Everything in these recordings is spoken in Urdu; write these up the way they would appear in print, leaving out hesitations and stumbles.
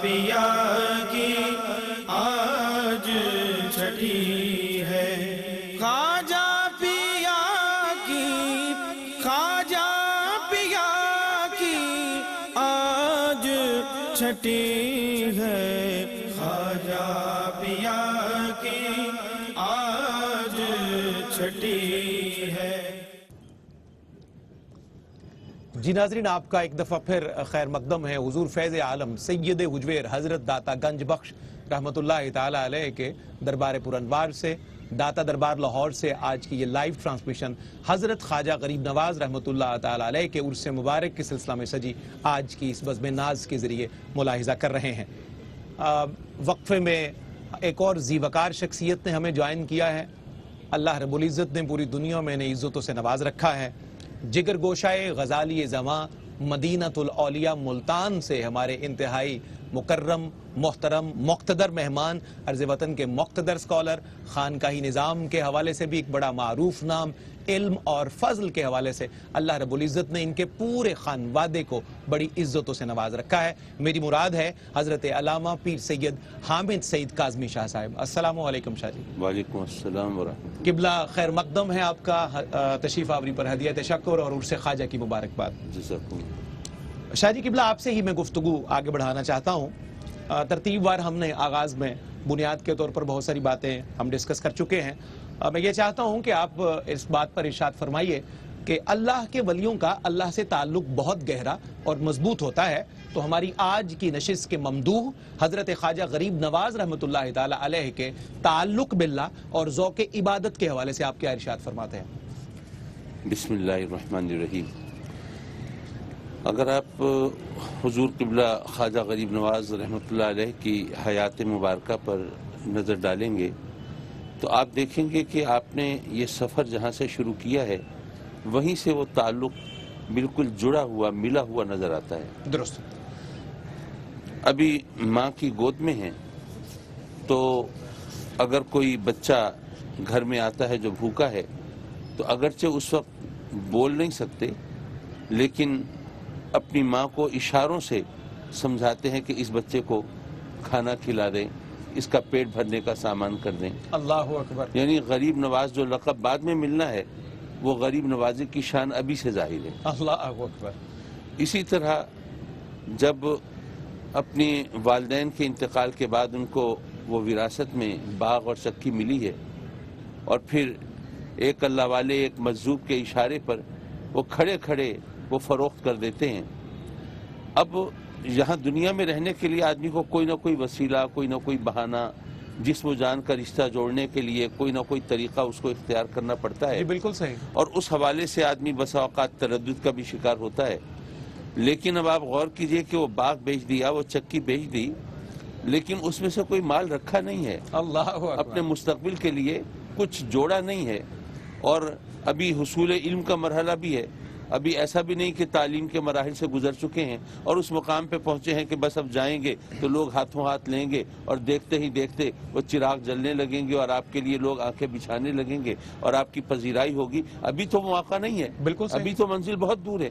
پیا کی آج چھٹی ہے، خواجہ پیا کی، خواجہ پیا کی آج چھٹی ہے، خواجہ پیا کی آج چھٹی ہے۔ جی ناظرین، آپ کا ایک دفعہ پھر خیر مقدم ہے حضور فیض عالم سید حجویر حضرت داتا گنج بخش رحمۃ اللہ تعالی علیہ کے دربار پرانوار سے، داتا دربار لاہور سے آج کی یہ لائیو ٹرانسمیشن حضرت خواجہ غریب نواز رحمۃ اللہ تعالی علیہ کے عرس مبارک کے سلسلہ میں سجی آج کی اس بزم ناز کے ذریعے ملاحظہ کر رہے ہیں۔ وقفے میں ایک اور ذی وقار شخصیت نے ہمیں جوائن کیا ہے۔ اللہ رب العزت نے پوری دنیا میں انہیں عزتوں سے نواز رکھا ہے۔ جگر گوشائے غزالی زماں مدینۃ الاولیاء ملتان سے ہمارے انتہائی مکرم محترم مقتدر مہمان، عرض وطن کے مقتدر اسکالر، خانقاہی نظام کے حوالے سے بھی ایک بڑا معروف نام، علم اور فضل کے حوالے سے اللہ رب العزت نے ان کے پورے خانوادے کو بڑی عزتوں سے نواز رکھا ہے۔ میری مراد ہے حضرت علامہ پیر سید حامد سعید کاظمی شاہ صاحب۔ السلام علیکم شاہ جی۔ وعلیکم السلام ورحمۃ اللہ۔ قبلہ خیر مقدم ہے آپ کا، تشریف آوری پر ہدیہ تشکر اور عرس خواجہ کی مبارکباد۔ جزاکم اللہ۔ شاہ جی قبلہ آپ سے ہی میں گفتگو آگے بڑھانا چاہتا ہوں۔ ترتیب وار ہم نے آغاز میں بنیاد کے طور پر بہت ساری باتیں ہم ڈسکس کر چکے ہیں۔ میں یہ چاہتا ہوں کہ آپ اس بات پر ارشاد فرمائیے کہ اللہ کے ولیوں کا اللہ سے تعلق بہت گہرا اور مضبوط ہوتا ہے، تو ہماری آج کی نشست کے ممدوح حضرت خواجہ غریب نواز رحمۃ اللہ تعالی علیہ کے تعلق باللہ اور ذوق عبادت کے حوالے سے آپ کیا ارشاد فرماتے ہیں؟ بسم اللہ الرحمن الرحیم۔ اگر آپ حضور قبلہ خواجہ غریب نواز رحمۃ اللہ علیہ کی حیات مبارکہ پر نظر ڈالیں گے تو آپ دیکھیں گے کہ آپ نے یہ سفر جہاں سے شروع کیا ہے وہیں سے وہ تعلق بالکل جڑا ہوا ملا ہوا نظر آتا ہے۔ درست۔ ابھی ماں کی گود میں ہیں تو اگر کوئی بچہ گھر میں آتا ہے جو بھوکا ہے تو اگرچہ اس وقت بول نہیں سکتے لیکن اپنی ماں کو اشاروں سے سمجھاتے ہیں کہ اس بچے کو کھانا کھلا دیں، اس کا پیٹ بھرنے کا سامان کر دیں۔ اللہ اکبر۔ یعنی غریب نواز جو لقب بعد میں ملنا ہے وہ غریب نوازی کی شان ابھی سے ظاہر ہے۔ اللہ اکبر۔ اسی طرح جب اپنی والدین کے انتقال کے بعد ان کو وہ وراثت میں باغ اور چکی ملی ہے اور پھر ایک اللہ والے ایک مجذوب کے اشارے پر وہ کھڑے کھڑے وہ فروخت کر دیتے ہیں۔ اب یہاں دنیا میں رہنے کے لیے آدمی کو کوئی نہ کوئی وسیلہ، کوئی نہ کوئی بہانہ، جسم و جان کا رشتہ جوڑنے کے لیے کوئی نہ کوئی طریقہ اس کو اختیار کرنا پڑتا ہے۔ جی بالکل صحیح۔ اور اس حوالے سے آدمی بسا اوقات تردد کا بھی شکار ہوتا ہے۔ لیکن اب آپ غور کیجئے کہ وہ باغ بیچ دیا، وہ چکی بیچ دی، لیکن اس میں سے کوئی مال رکھا نہیں ہے، اللہ اکبر۔ اپنے مستقبل کے لیے کچھ جوڑا نہیں ہے۔ اور ابھی حصول علم کا مرحلہ بھی ہے، ابھی ایسا بھی نہیں کہ تعلیم کے مراحل سے گزر چکے ہیں اور اس مقام پہ پہنچے ہیں کہ بس اب جائیں گے تو لوگ ہاتھوں ہاتھ لیں گے اور دیکھتے ہی دیکھتے وہ چراغ جلنے لگیں گے اور آپ کے لیے لوگ آنکھیں بچھانے لگیں گے اور آپ کی پذیرائی ہوگی۔ ابھی تو مواقع نہیں ہے، بالکل صحیح۔ ابھی تو منزل بہت دور ہے،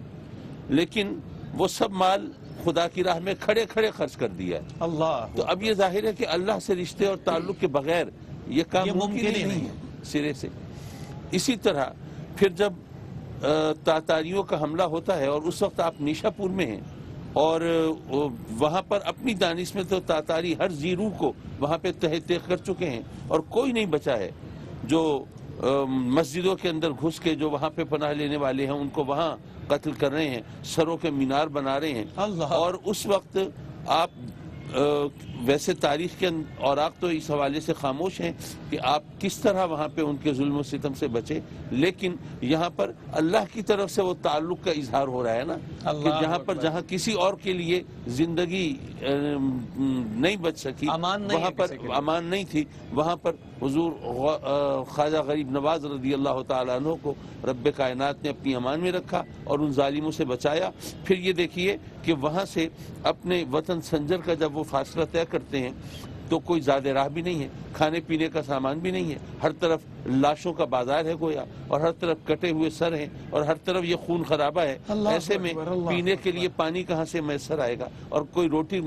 لیکن وہ سب مال خدا کی راہ میں کھڑے کھڑے خرچ کر دیا ہے۔ اللہ تو اب یہ ظاہر ہے کہ اللہ سے رشتے اور تعلق کے بغیر یہ کام ممکن ہی نہیں ہے سرے سے۔ اسی طرح پھر جب تاتاریوں کا حملہ ہوتا ہے اور اس وقت آپ نیشا پور میں ہیں اور وہاں پر اپنی دانش میں تو تاتاری ہر زیرو کو وہاں پہ تہہ کر چکے ہیں اور کوئی نہیں بچا ہے جو مسجدوں کے اندر گھس کے جو وہاں پہ پناہ لینے والے ہیں ان کو وہاں قتل کر رہے ہیں، سروں کے مینار بنا رہے ہیں۔ اور اس وقت آپ ویسے تاریخ کے اوراق تو اس حوالے سے خاموش ہیں کہ آپ کس طرح وہاں پہ ان کے ظلم و ستم سے بچے، لیکن یہاں پر اللہ کی طرف سے وہ تعلق کا اظہار ہو رہا ہے نا کہ جہاں کسی اور کے لیے زندگی نہیں بچ سکی، وہاں پر امان نہیں تھی، وہاں پر حضور خواجہ غریب نواز رضی اللہ تعالیٰ عنہ کو رب کائنات نے اپنی امان میں رکھا اور ان ظالموں سے بچایا۔ پھر یہ دیکھیے کہ وہاں سے اپنے وطن سنجر کا جب وہ فاصلہ طے کرتے ہیں تو کوئی زیادہ راہ بھی نہیں ہے، کھانے پینے کا سامان بھی نہیں ہے، ہر طرف لاشوں کا بازار ہے گویا، اور ہر طرف کٹے ہوئے سر ہیں، اور ہر طرف یہ خون خرابہ ہے. ایسے میں پینے کے لیے پانی کہاں سے میسر آئے گا، اور کوئی روٹی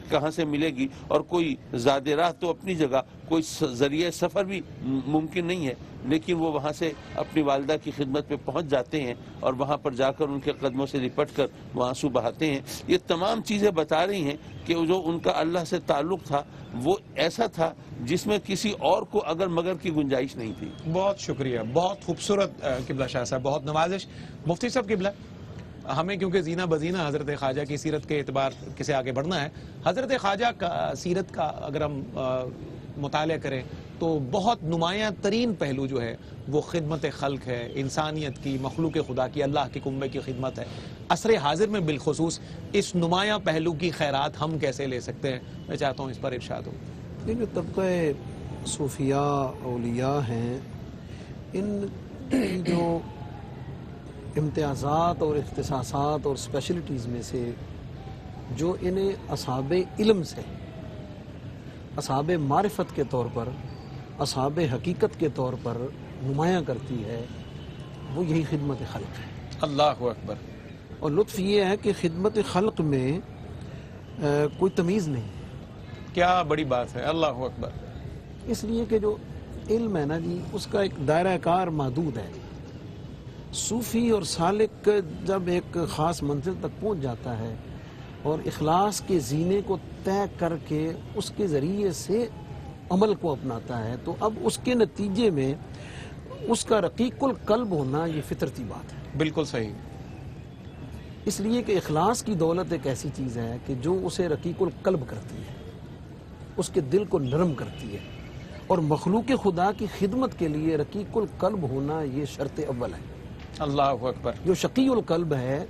کہاں سے ملے گی، اور کوئی زاد راہ تو اپنی جگہ، کوئی ذریعہ سفر بھی ممکن نہیں ہے، لیکن وہ وہاں سے اپنی والدہ کی خدمت میں پہنچ جاتے ہیں اور وہاں پر جا کر ان کے قدموں سے لپٹ کر وہ آنسو بہاتے ہیں. یہ تمام چیزیں بتا رہی ہیں کہ جو ان کا اللہ سے تعلق تھا وہ ایسا تھا جس میں کسی اور کو اگر مگر کی گنجائش نہیں تھی. بہت شکریہ، بہت خوبصورت قبلہ شاہ صاحب، بہت نوازش. مفتی صاحب قبلہ، ہمیں کیونکہ زینہ بزینہ حضرت خواجہ کی سیرت کے اعتبار سے آگے بڑھنا ہے. حضرت خواجہ کا سیرت کا اگر ہم مطالعہ کریں تو بہت نمایاں ترین پہلو جو ہے وہ خدمت خلق ہے، انسانیت کی، مخلوق خدا کی، اللہ کے کنبے کی خدمت ہے. عصر حاضر میں بالخصوص اس نمایاں پہلو کی خیرات ہم کیسے لے سکتے ہیں؟ میں چاہتا ہوں اس پر ارشاد ہو. یہ جو طبقہ صوفیاء اولیاء ہیں، ان کی جو امتیازات اور اختصاصات اور اسپیشلٹیز میں سے جو انہیں اصحاب علم سے، اصحاب معرفت کے طور پر، اصحاب حقیقت کے طور پر نمایاں کرتی ہے، وہ یہی خدمت خلق ہے. اللہ اکبر. اور لطف یہ ہے کہ خدمت خلق میں کوئی تمیز نہیں، کیا بڑی بات ہے. اللہ اکبر. اس لیے کہ جو علم ہے نا جی، اس کا ایک دائرہ کار محدود ہے. صوفی اور سالک جب ایک خاص منزل تک پہنچ جاتا ہے اور اخلاص کے زینے کو طے کر کے اس کے ذریعے سے عمل کو اپناتا ہے، تو اب اس کے نتیجے میں اس کا رقیق القلب ہونا یہ فطرتی بات ہے. بالکل صحیح. اس لیے کہ اخلاص کی دولت ایک ایسی چیز ہے کہ جو اسے رقیق القلب کرتی ہے، اس کے دل کو نرم کرتی ہے. اور مخلوق خدا کی خدمت کے لیے رقیق القلب ہونا یہ شرط اول ہے. اللہ اکبر. جو شقی القلب ہے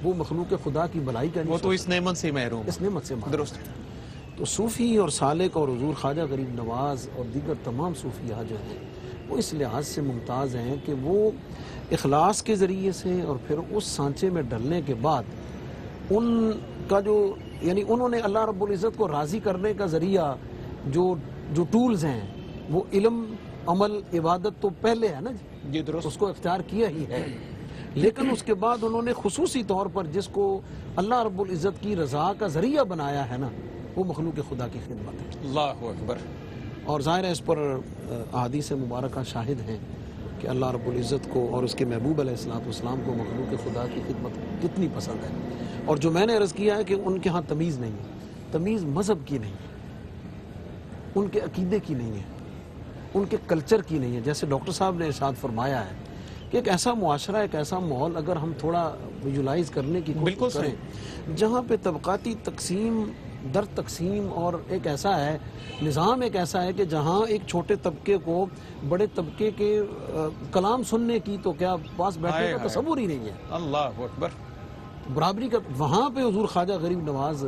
وہ مخلوق خدا کی بھلائی کا نہیں، وہ تو اس نعمت سے محروم. اس نعمت سے محروم. درست. تو صوفی اور سالک اور حضور خواجہ غریب نواز اور دیگر تمام صوفیاء جو ہیں وہ اس لحاظ سے ممتاز ہیں کہ وہ اخلاص کے ذریعے سے اور پھر اس سانچے میں ڈلنے کے بعد ان کا جو، یعنی انہوں نے اللہ رب العزت کو راضی کرنے کا ذریعہ جو ٹولز ہیں وہ علم، عمل، عبادت تو پہلے ہے نا جی. درست. اس کو اختیار کیا ہی ہے، لیکن اس کے بعد انہوں نے خصوصی طور پر جس کو اللہ رب العزت کی رضا کا ذریعہ بنایا ہے نا، وہ مخلوق خدا کی خدمت ہے. اللہ اکبر. اور ظاہر ہے اس پر احادیث مبارکہ شاہد ہیں کہ اللہ رب العزت کو اور اس کے محبوب علیہ السلام کو مخلوق خدا کی خدمت کتنی پسند ہے. اور جو میں نے عرض کیا ہے کہ ان کے ہاں تمیز نہیں ہے، تمیز مذہب کی نہیں ہے، ان کے عقیدے کی نہیں ہے، ان کے کلچر کی نہیں ہے. جیسے ڈاکٹر صاحب نے ارشاد فرمایا ہے کہ ایک ایسا معاشرہ، ایک ایسا ماحول اگر ہم تھوڑا ویژولائز کرنے کی کوشش کریں جہاں پہ طبقاتی تقسیم در تقسیم اور ایک ایسا ہے نظام، ایک ایسا ہے کہ جہاں ایک چھوٹے طبقے کو بڑے طبقے کے کلام سننے کی تو کیا پاس بیٹھنے کا تصور ہی نہیں ہے. اللہ اکبر. برابری کا وہاں پہ حضور خواجہ غریب نواز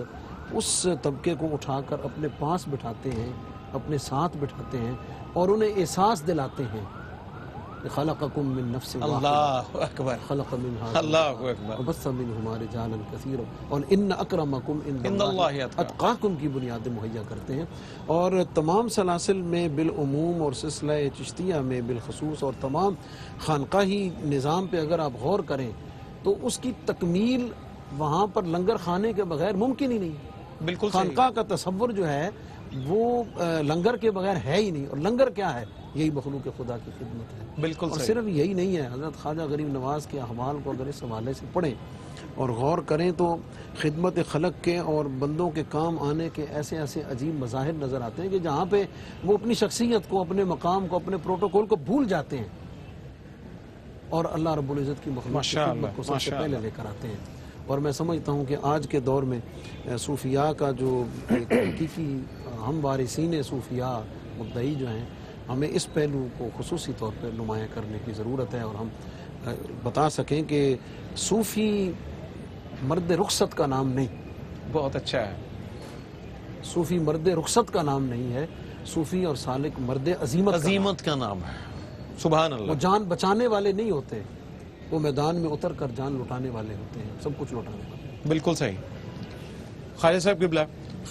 اس طبقے کو اٹھا کر اپنے پاس بٹھاتے ہیں، اپنے ساتھ بٹھاتے ہیں اور انہیں احساس دلاتے ہیں خلقکم من نفس واحدہ. اللہ اکبر. خلق منها اللہ اکبر. وبث منہما رجالا کثیرا اور ان اکرمکم عند اللہ اتقاکم کی بنیاد مہیا کرتے ہیں. اور تمام سلاسل میں بالعموم اور سلسلہ چشتیہ میں بالخصوص اور تمام خانقاہی نظام پہ اگر آپ غور کریں تو اس کی تکمیل وہاں پر لنگر خانے کے بغیر ممکن ہی نہیں. بالکل. خانقاہ کا تصور جو ہے وہ لنگر کے بغیر ہے ہی نہیں. اور لنگر کیا ہے؟ یہی مخلوق خدا کی خدمت ہے. بالکل. اور صرف یہی نہیں ہے، حضرت خواجہ غریب نواز کے احوال کو اگر اس حوالے سے پڑھیں اور غور کریں تو خدمت خلق کے اور بندوں کے کام آنے کے ایسے ایسے عجیب مظاہر نظر آتے ہیں کہ جہاں پہ وہ اپنی شخصیت کو، اپنے مقام کو، اپنے پروٹوکول کو بھول جاتے ہیں اور اللہ رب العزت کی مخلوق کی خدمت کو سب سے پہلے لے کر آتے ہیں. اور میں سمجھتا ہوں کہ آج کے دور میں صوفیاء کا جو حقیقی ہم وارثین صوفیاء مدعی جو ہیں، ہمیں اس پہلو کو خصوصی طور پر نمایاں کرنے کی ضرورت ہے اور ہم بتا سکیں کہ صوفی مرد رخصت کا نام نہیں. بہت اچھا ہے. صوفی مرد رخصت کا نام نہیں ہے، صوفی اور سالک مرد عزیمت کا نام ہے. سبحان اللہ. وہ جان بچانے والے نہیں ہوتے، وہ میدان میں اتر کر جان لٹانے والے ہوتے ہیں، سب کچھ لٹانے والے. بالکل صحیح. خواجہ صاحب قبلہ،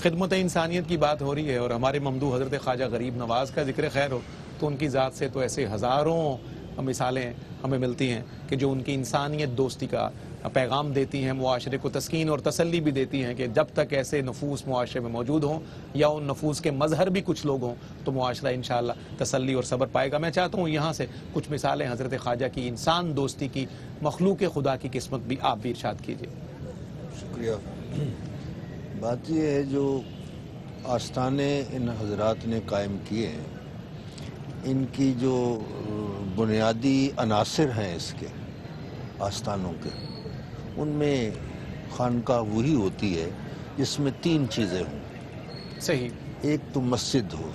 خدمت انسانیت کی بات ہو رہی ہے اور ہمارے ممدوح حضرت خواجہ غریب نواز کا ذکر خیر ہو تو ان کی ذات سے تو ایسے ہزاروں مثالیں ہمیں ملتی ہیں کہ جو ان کی انسانیت دوستی کا پیغام دیتی ہیں، معاشرے کو تسکین اور تسلی بھی دیتی ہیں کہ جب تک ایسے نفوس معاشرے میں موجود ہوں یا ان نفوس کے مظہر بھی کچھ لوگ ہوں تو معاشرہ انشاءاللہ تسلی اور صبر پائے گا۔ میں چاہتا ہوں یہاں سے کچھ مثالیں حضرت خواجہ کی انسان دوستی کی، مخلوق خدا کی قسمت بھی آپ بھی ارشاد کیجیے۔ شکریہ۔ بات یہ ہے جو آستانے ان حضرات نے قائم کیے ہیں، ان کی جو بنیادی عناصر ہیں اس کے آستانوں کے، ان میں خانقاہ وہی ہوتی ہے جس میں 3 چیزیں ہوں۔ صحیح۔ ایک تو مسجد ہو،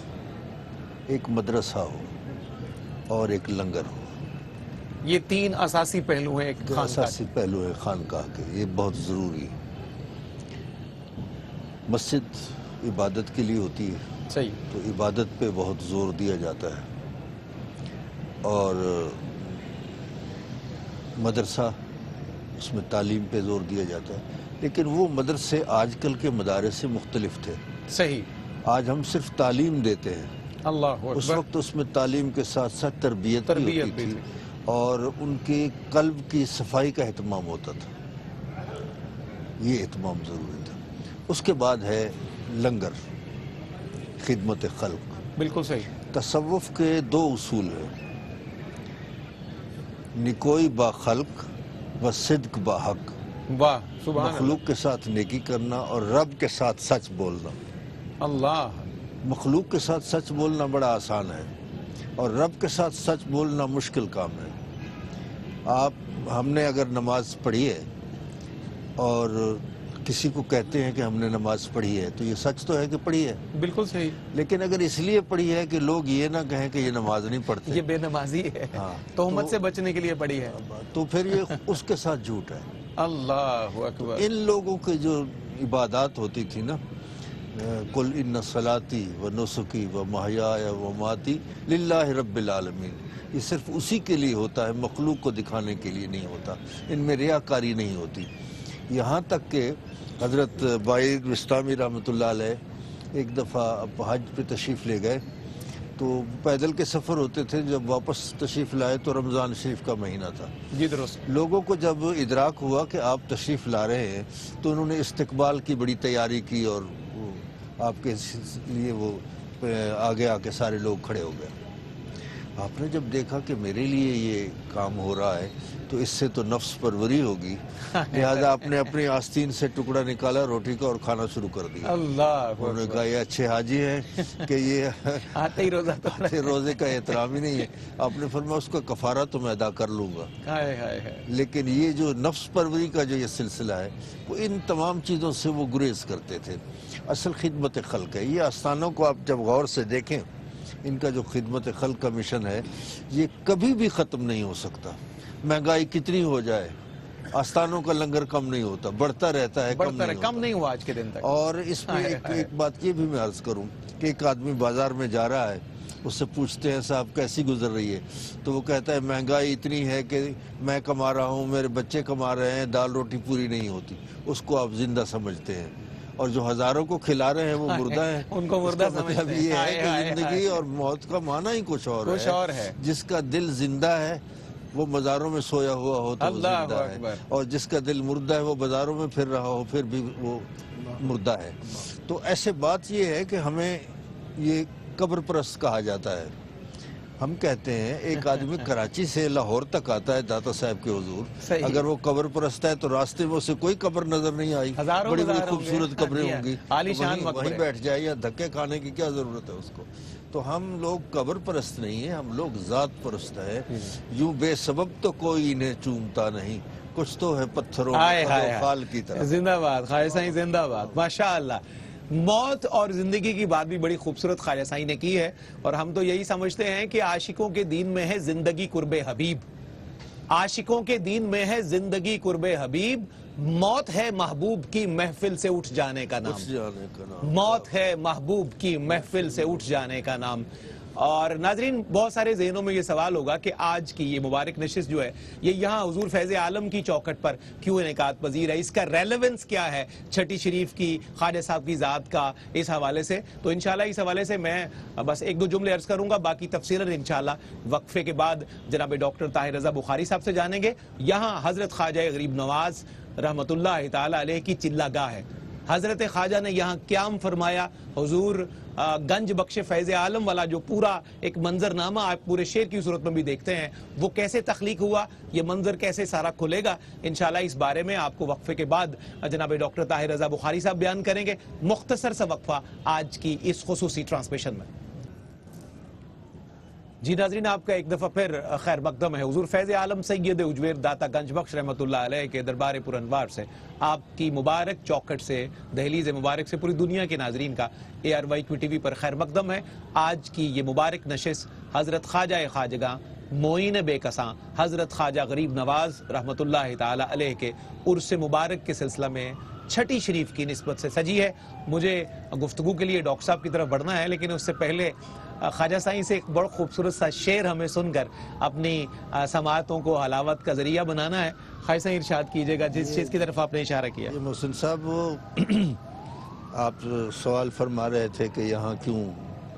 ایک مدرسہ ہو اور ایک لنگر ہو۔ یہ 3 اساسی پہلو ہیں ایک خانقاہ اساسی پہلو ہے خانقاہ کے، یہ بہت ضروری ہے۔ مسجد عبادت کے لیے ہوتی ہے، صحیح، تو عبادت پہ بہت زور دیا جاتا ہے، اور مدرسہ اس میں تعلیم پہ زور دیا جاتا ہے، لیکن وہ مدرسے آج کل کے مدارس سے مختلف تھے۔ صحیح۔ آج ہم صرف تعلیم دیتے ہیں، اللہ اس اکبر۔ وقت اس میں تعلیم کے ساتھ ساتھ تربیت بھی ہوتی تھی، اور ان کے قلب کی صفائی کا اہتمام ہوتا تھا، یہ اہتمام ضروری تھا۔ اس کے بعد ہے لنگر، خدمت خلق۔ بالکل صحیح۔ تصوف کے 2 اصول ہیں، نکوئی با خلق و صدق با حق۔ واہ سبحان مخلوق کے ساتھ نیکی کرنا اور رب کے ساتھ سچ بولنا۔ اللہ۔ مخلوق کے ساتھ سچ بولنا بڑا آسان ہے، اور رب کے ساتھ سچ بولنا مشکل کام ہے۔ ہم نے اگر نماز پڑھی ہے اور کسی کو کہتے ہیں کہ ہم نے نماز پڑھی ہے، تو یہ سچ تو ہے کہ پڑھی ہے، بالکل صحیح۔ لیکن اگر اس لیے پڑھی ہے کہ لوگ یہ نہ کہیں کہ یہ نماز نہیں پڑھتے، یہ بے نمازی ہے، ہاں، تہمت سے بچنے کے لیے پڑی ہے۔ تو پھر یہ اس کے ساتھ جھوٹ ہے۔ اللہ اکبر۔ ان لوگوں کی جو عبادات ہوتی تھی نا، قل ان صلاتی و نسکی و محیای و مماتی للہ رب العالمین، یہ صرف اسی کے لیے ہوتا ہے، مخلوق کو دکھانے کے لیے نہیں ہوتا، ان میں ریاکاری نہیں ہوتی۔ یہاں تک کہ حضرت باعث بستامی رحمۃ اللہ علیہ ایک دفعہ حج پہ تشریف لے گئے، تو پیدل کے سفر ہوتے تھے، جب واپس تشریف لائے تو رمضان شریف کا مہینہ تھا۔ جی درست۔ لوگوں کو جب ادراک ہوا کہ آپ تشریف لا رہے ہیں تو انہوں نے استقبال کی بڑی تیاری کی، اور آپ کے لیے وہ آگے آ کے سارے لوگ کھڑے ہو گئے۔ آپ نے جب دیکھا کہ میرے لیے یہ کام ہو رہا ہے تو اس سے تو نفس پروری ہوگی، لہذا آپ نے اپنی آستین سے ٹکڑا نکالا روٹی کا اور کھانا شروع کر دیا۔ اللہ انہوں نے کہا یہ اچھے حاجی ہیں کہ یہ آتے ہی روزہ تو روزے کا احترام ہی نہیں ہے۔ آپ نے فرمایا اس کا کفارہ تو میں ادا کر لوں گا، ہائے ہائے ہائے۔ لیکن یہ جو نفس پروری کا جو یہ سلسلہ ہے، وہ ان تمام چیزوں سے وہ گریز کرتے تھے۔ اصل خدمت خلق ہے۔ یہ آستانوں کو آپ جب غور سے دیکھیں، ان کا جو خدمت خلق کا مشن ہے، یہ کبھی بھی ختم نہیں ہو سکتا۔ مہنگائی کتنی ہو جائے، آستانوں کا لنگر کم نہیں ہوتا، بڑھتا رہتا ہے، کم نہیں ہوا آج کے دن تک۔ اور اس میں ایک بات یہ بھی میں عرض کروں کہ ایک آدمی بازار میں جا رہا ہے، اس سے پوچھتے ہیں صاحب کیسی گزر رہی ہے، تو وہ کہتا ہے مہنگائی اتنی ہے کہ میں کما رہا ہوں، میرے بچے کما رہے ہیں، دال روٹی پوری نہیں ہوتی۔ اس کو آپ زندہ سمجھتے ہیں، اور جو ہزاروں کو کھلا رہے ہیں وہ مردہ ہیں۔ ان کو مردہ مطلب یہ ہے کہ زندگی اور موت کا معنی ہی کچھ اور ہے۔ جس کا دل زندہ ہے وہ مزاروں میں سویا ہوا ہو تو وہ زندہ ہے، اور جس کا دل مردہ ہے وہ بازاروں میں پھر رہا ہو پھر بھی وہ مردہ ہے۔ تو ایسے بات یہ ہے کہ ہمیں یہ قبر پرست کہا جاتا ہے۔ ہم کہتے ہیں ایک آدمی کراچی سے لاہور تک آتا ہے داتا صاحب کے حضور، اگر وہ قبر پرست ہے تو راستے میں اسے کوئی قبر نظر نہیں آئی، بڑی بڑی خوبصورت قبریں ہوں گی، وہیں بیٹھ جائے، یا دھکے کھانے کی کیا ضرورت ہے اس کو۔ تو ہم لوگ قبر پرست نہیں ہیں، ہم لوگ ذات پرست ہیں۔ یوں بے سبب تو کوئی انہیں چومتا نہیں، کچھ تو ہے پتھروں خال کی طرح۔ زندہ باد خواجہ سائیں، زندہ باد، ماشاءاللہ۔ موت اور زندگی کی بات بھی بڑی خوبصورت خواجہ سائیں نے کی ہے، اور ہم تو یہی سمجھتے ہیں کہ عاشقوں کے دین میں ہے زندگی قرب حبیب، عاشقوں کے دین میں ہے زندگی قرب حبیب، موت ہے محبوب کی محفل سے اٹھ جانے کا نام، موت ہے محبوب کی محفل سے اٹھ جانے کا نام۔ اور ناظرین بہت سارے ذہنوں میں یہ سوال ہوگا کہ آج کی یہ مبارک نشست جو ہے یہ یہاں حضور فیض عالم کی چوکھٹ پر کیوں انعقاد پذیر ہے، اس کا ریلیونس کیا ہے چھٹی شریف کی، خواجہ صاحب کی ذات کا، اس حوالے سے تو انشاءاللہ اس حوالے سے میں بس ایک دو جملے عرض کروں گا، باقی تفصیلاً انشاءاللہ وقفے کے بعد جناب ڈاکٹر طاہر رضا بخاری صاحب سے جانیں گے۔ یہاں حضرت خواجہ غریب نواز رحمۃ اللہ تعالی علیہ کی چلہ گاہ ہے۔ حضرت خواجہ نے یہاں قیام فرمایا، حضور گنج بخش فیض عالم والا جو پورا ایک منظر نامہ آپ پورے شعر کی صورت میں بھی دیکھتے ہیں، وہ کیسے تخلیق ہوا، یہ منظر کیسے سارا کھلے گا، انشاءاللہ اس بارے میں آپ کو وقفے کے بعد جناب ڈاکٹر طاہر رضا بخاری صاحب بیان کریں گے۔ مختصر سا وقفہ آج کی اس خصوصی ٹرانسمیشن میں۔ جی ناظرین آپ کا ایک دفعہ پھر خیر مقدم ہے۔ حضور فیض عالم سید حجویر داتا گنج بخش رحمۃ اللہ علیہ کے دربار پر انوار سے آپ کی مبارک چوکھٹ سے، دہلیز مبارک سے پوری دنیا کے ناظرین کا ARY ٹی وی پر خیر مقدم ہے۔ آج کی یہ مبارک نشست حضرت خواجہ خواجگاں معین بے کساں حضرت خواجہ غریب نواز رحمۃ اللہ تعالی علیہ کے عرس مبارک کے سلسلہ میں چھٹی شریف کی نسبت سے سجی ہے۔ مجھے گفتگو کے لیے ڈاکٹر صاحب کی طرف بڑھنا ہے، لیکن اس سے پہلے خواجہ سائیں سے ایک بڑا خوبصورت سا شعر ہمیں سن کر اپنی سماعتوں کو حلاوت کا ذریعہ بنانا ہے۔ خواجہ سائیں ارشاد کیجئے گا جس چیز کی طرف آپ نے اشارہ کیا۔ محسن صاحب وہ آپ سوال فرما رہے تھے کہ یہاں کیوں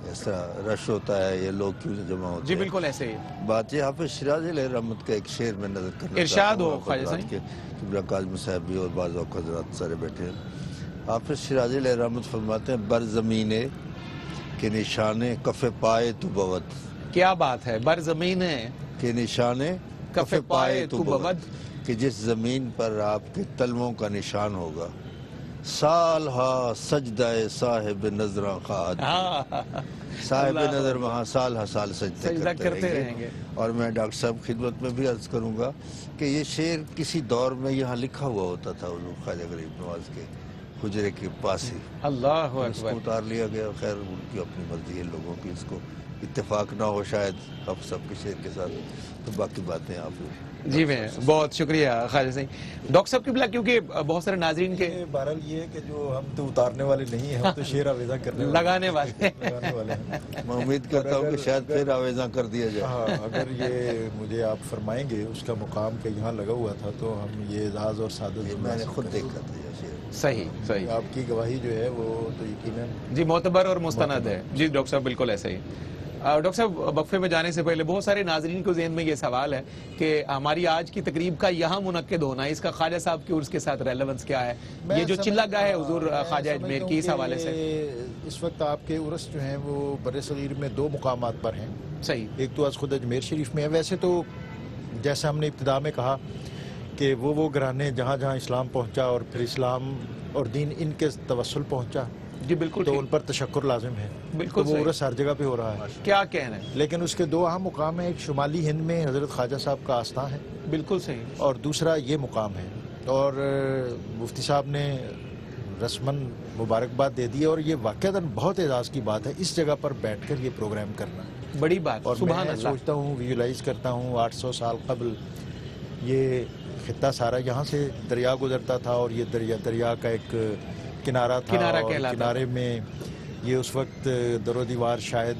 ایسا رش ہوتا ہے، یہ لوگ کیوں جمع ہوتے ہیں؟ جی بالکل ایسے ہی بات یہ حافظ شیرازی علیہ رحمت کا ایک شعر میں نظر کرنا ارشاد ہو خواجہ سائیں۔ قبلہ کاظم صاحب بھی اور بعض اوقات حضرات سارے بیٹھے ہیں۔ حافظ شیرازی علیہ رحمت فرماتے ہیں بر زمینے کہ نشانے کف پائے تو بود، کیا بات ہے، بر زمین کہ نشانے کف پائے تو بود، کہ جس زمین پر آپ کے تلموں کا نشان ہوگا سال ہا سجدہ صاحب نظراں خواہد، صاحب نظر وہاں سال ہا سال سجدہ کرتے رہیں گے۔ اور میں ڈاکٹر صاحب خدمت میں بھی عرض کروں گا کہ یہ شعر کسی دور میں یہاں لکھا ہوا ہوتا تھا حضور خواجہ غریب نواز کے حجرے کے پاس ہی، اللہ اس کو اتار لیا گیا۔ خیر ان کی اپنی مرضی ہے، لوگوں کی اس کو اتفاق نہ ہو شاید اب سب کے شعر کے ساتھ، تو باقی باتیں آپ جی میں بہت شکریہ خواجہ سائیں۔ ڈاکٹر صاحب قبلہ کیونکہ بہت سارے ناظرین کے بہرحال یہ ہے کہ جو ہم تو اتارنے والے نہیں ہیں، ہم تو شعر آویزاں کرنے لگانے والے ہیں۔ میں امید کرتا ہوں کہ شاید پھر آویزاں کر دیا جائے۔ ہاں اگر یہ مجھے آپ فرمائیں گے اس کا مقام کہ یہاں لگا ہوا تھا تو ہم یہ اعزاز اور سعادت میں نے خود دیکھا تھا یہ شعر۔ صحیح آپ کی گواہی جو ہے وہ تو یقیناً جی معتبر اور مستند ہے۔ جی ڈاکٹر صاحب بالکل ایسے ہی۔ ڈاکٹر صاحب وقفے میں جانے سے پہلے بہت سارے ناظرین کو ذہن میں یہ سوال ہے کہ ہماری آج کی تقریب کا یہاں منعقد ہونا اس کا خواجہ صاحب کے عرس کے ساتھ ریلیونس کیا ہے، یہ جو چلہ گاہ ہے حضور خواجہ اجمیر کی اس حوالے سے؟ اس وقت آپ کے عرس جو ہیں وہ بر صغیر میں دو مقامات پر ہیں۔ صحیح، ایک تو از خود اجمیر شریف میں ہے۔ ویسے تو جیسے ہم نے ابتدا میں کہا کہ وہ گھرانے جہاں جہاں اسلام پہنچا اور پھر اسلام اور دین ان کے توسل پہنچا، جی بالکل تو ان پر تشکر لازم ہے، بالکل تو وہ عرس ہر جگہ پہ ہو رہا ہے۔ کیا کہنا ہے، لیکن اس کے دو اہم مقام ہیں، ایک شمالی ہند میں حضرت خواجہ صاحب کا آستان ہے، بالکل صحیح، اور دوسرا یہ مقام ہے۔ اور مفتی صاحب نے رسماً مبارکباد دے دی، اور یہ واقعتاً بہت اعزاز کی بات ہے اس جگہ پر بیٹھ کر یہ پروگرام کرنا، بڑی بات، اور سبحان میں اللہ۔ سوچتا ہوں، ویژولائز کرتا ہوں 800 سال قبل یہ خطہ سارا یہاں سے دریا گزرتا تھا، اور یہ دریا کا ایک کنارہ تھا، اور کنارے میں یہ اس وقت در و دیوار شاید